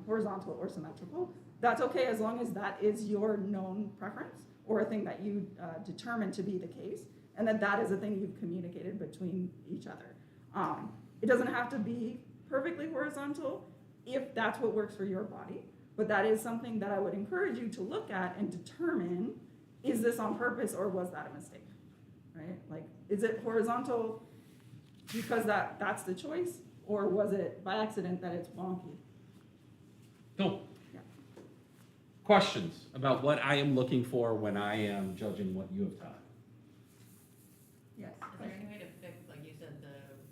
horizontal or symmetrical. That's okay as long as that is your known preference or a thing that you determine to be the case, and that is a thing you've communicated between each other. It doesn't have to be perfectly horizontal if that's what works for your body, but that is something that I would encourage you to look at and determine, is this on purpose or was that a mistake, right? Like, is it horizontal because that's the choice, or was it by accident that it's wonky? Cool. Yeah. Questions about what I am looking for when I am judging what you have tied? Yes. Is there any way to fix, like you said,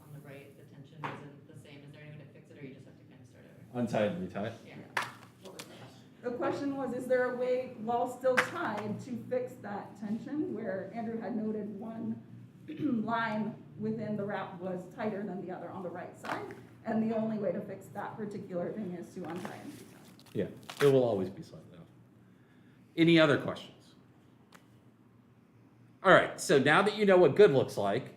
on the right, the tension isn't the same, is there any way to fix it, or you just have to kind of start over? Untie and retie? Yeah. What was the question? The question was, is there a way, while still tied, to fix that tension where Andrew had noted one line within the wrap was tighter than the other on the right side, and the only way to fix that particular thing is to untie and retie. Yeah, it will always be slightly off. Any other questions? All right, so now that you know what good looks like,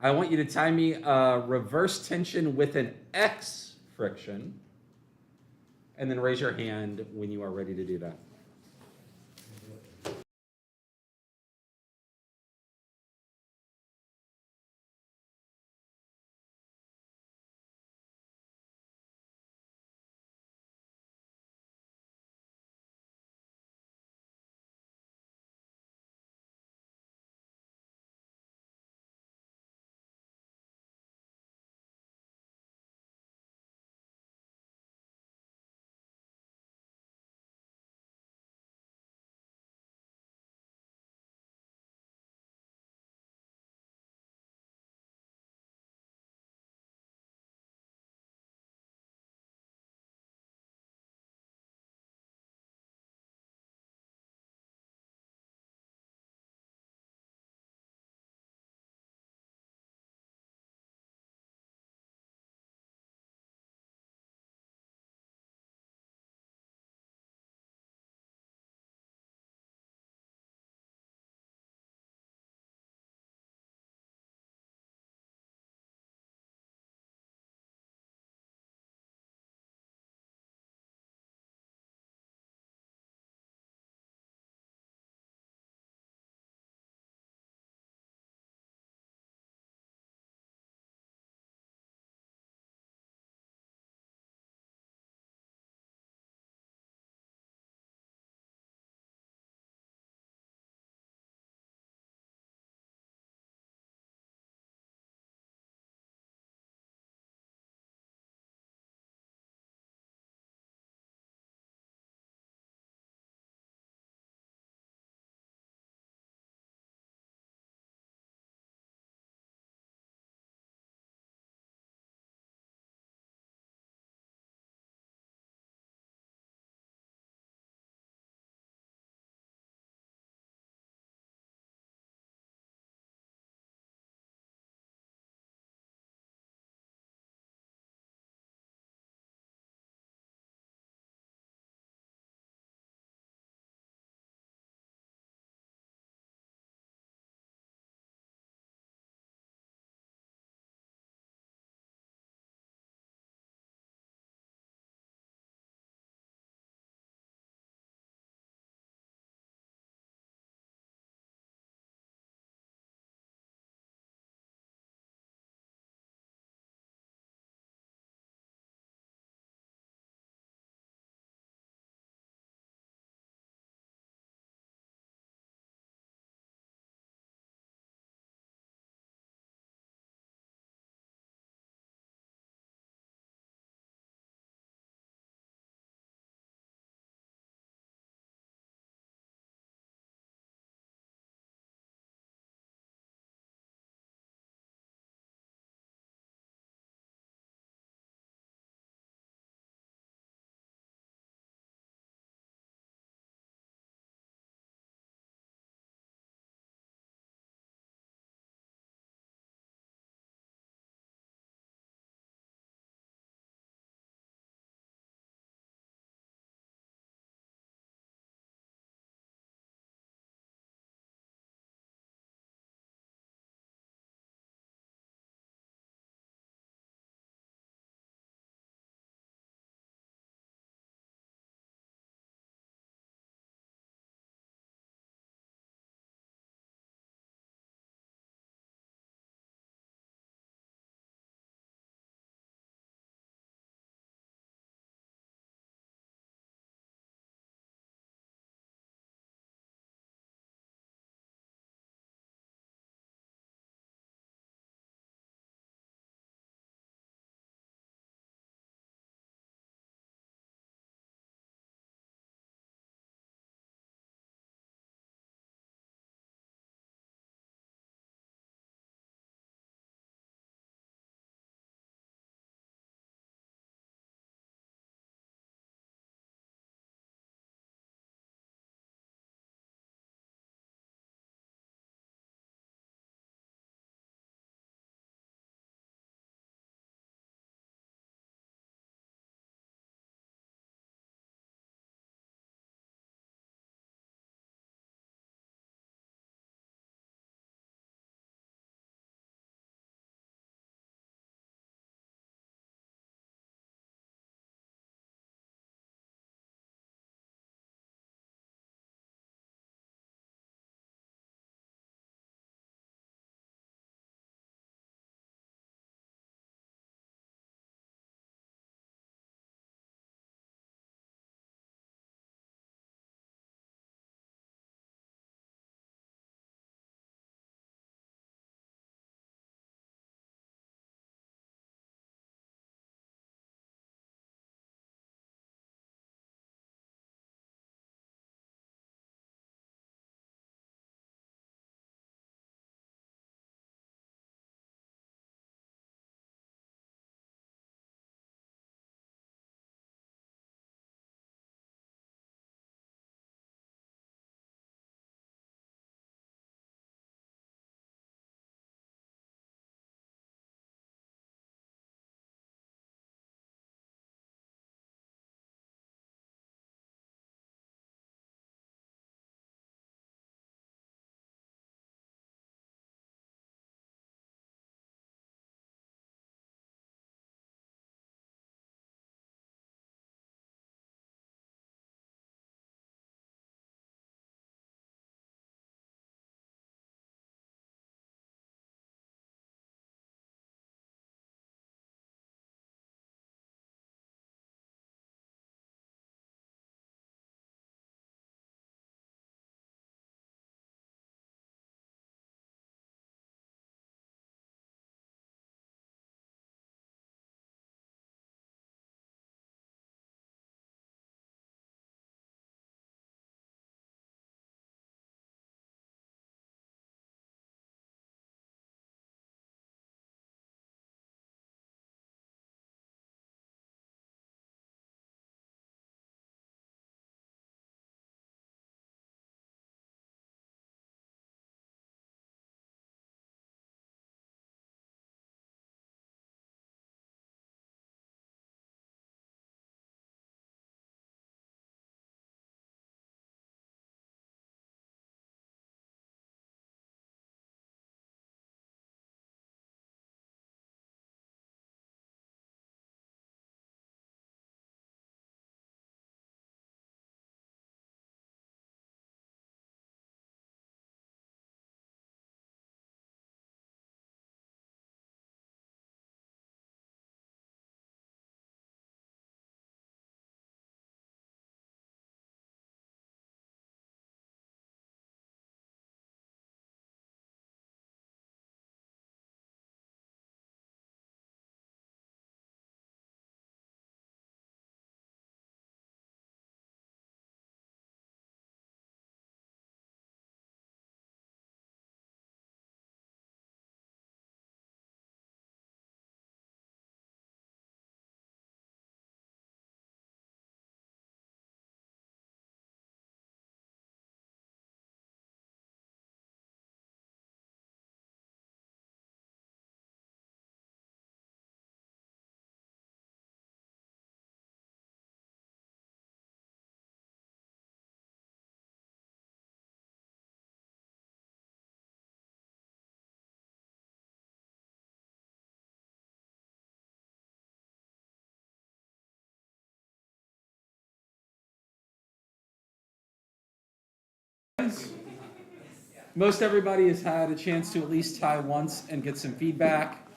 I want you to tie me a reverse tension with an X friction, and then raise your hand when you are ready to do that. Most everybody has had a chance to at least tie once and get some feedback.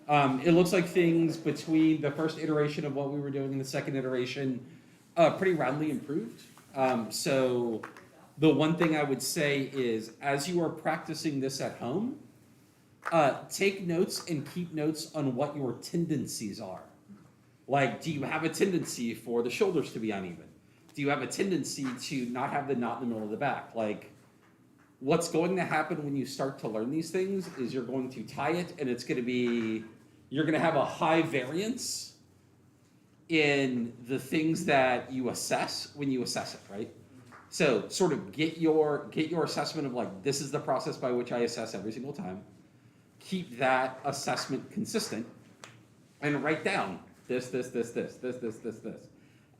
It looks like things between the first iteration of what we were doing and the second iteration pretty roundly improved. So the one thing I would say is, as you are practicing this at home, take notes and keep notes on what your tendencies are. Like, do you have a tendency for the shoulders to be uneven? Do you have a tendency to not have the knot in the middle of the back? Like, what's going to happen when you start to learn these things is you're going to tie it, and it's going to be, you're going to have a high variance in the things that you assess when you assess it, right? So sort of get your assessment of like, this is the process by which I assess every single time. Keep that assessment consistent and write down this.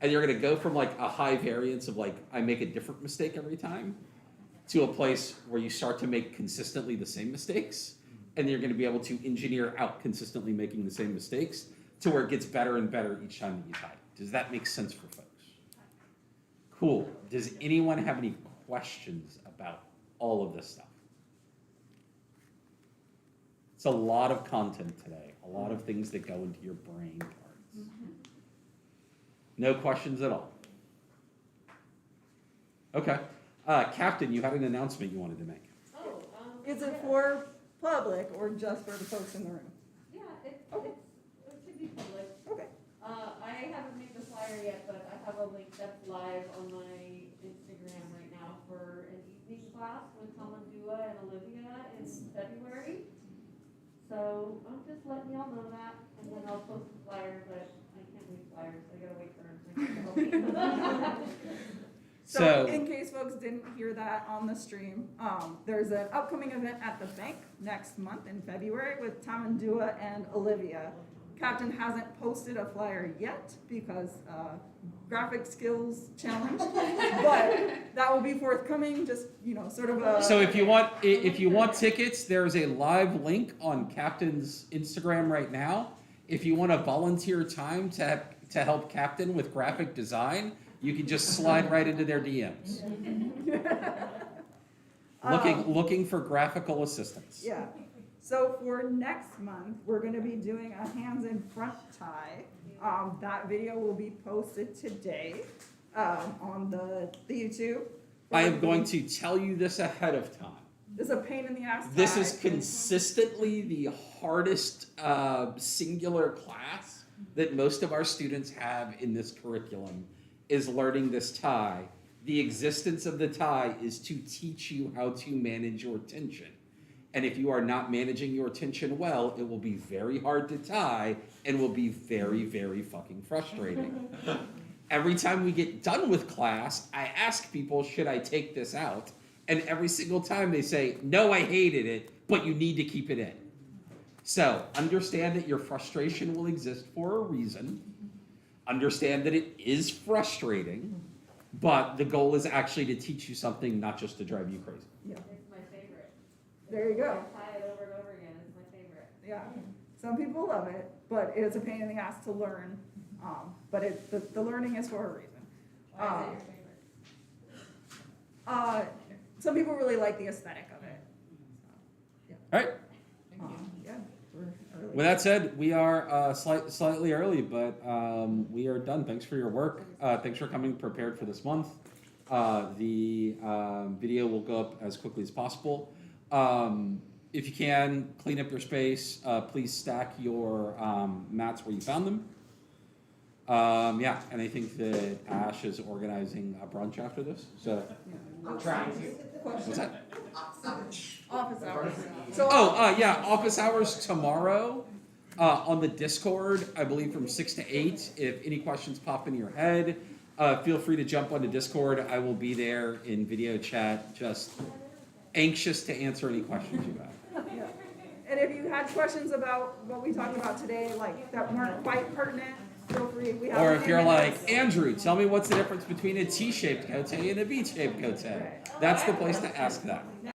And you're gonna go from like a high variance of like, I make a different mistake every time, to a place where you start to make consistently the same mistakes. And you're gonna be able to engineer out consistently making the same mistakes to where it gets better and better each time that you tie it. Does that make sense for folks? Cool. Does anyone have any questions about all of this stuff? It's a lot of content today, a lot of things that go into your brain parts. No questions at all? Okay. Captain, you had an announcement you wanted to make. Oh, Is it for public or just for the folks in the room? Yeah, it should be public. Okay. I haven't made the flyer yet, but I have a link that's live on my Instagram right now for an evening class with Talandua and Olivia in February. So I'm just letting y'all know that, and then I'll post the flyer, but I can't leave flyers, so I gotta wait for So in case folks didn't hear that on the stream, there's an upcoming event at the bank next month in February with Tamandua and Olivia. Captain hasn't posted a flyer yet because graphic skills challenge, but that will be forthcoming. Just sort of a. So if you want tickets, there's a live link on Captain's Instagram right now. If you want to volunteer time to help Captain with graphic design, you can just slide right into their DMs. Looking for graphical assistance. Yeah. So for next month, we're going to be doing a hands in front tie. That video will be posted today on the YouTube. I am going to tell you this ahead of time. It's a pain in the ass. This is consistently the hardest singular class that most of our students have in this curriculum, is learning this tie. The existence of the tie is to teach you how to manage your tension. And if you are not managing your tension well, it will be very hard to tie and will be very, very fucking frustrating. Every time we get done with class, I ask people, should I take this out? And every single time they say, no, I hated it, but you need to keep it in. So understand that your frustration will exist for a reason. Understand that it is frustrating, but the goal is actually to teach you something, not just to drive you crazy. Yeah. It's my favorite. There you go. I tie it over and over again, it's my favorite. Yeah. Some people love it, but it is a pain in the ass to learn. But the learning is for a reason. Why is it your favorite? Some people really like the aesthetic of it. All right. Yeah. We're early. With that said, we are slightly early, but we are done. Thanks for your work. Thanks for coming prepared for this month. The video will go up as quickly as possible. If you can, clean up your space. Please stack your mats where you found them. Yeah, and I think that Ash is organizing a brunch after this. So, Trying to. what's that? Office hours. So, Yeah, office hours tomorrow on the Discord, I believe from 6 to 8. If any questions pop in your head, feel free to jump onto Discord. I will be there in video chat, just anxious to answer any questions you have. yeah. And if you had questions about what we talked about today, like that weren't quite pertinent, feel free. We have Or a if few you're minutes. like, Andrew, tell me what's the difference between a T-shaped Gote and a V-shaped Gote. That's the place to ask that. Yeah.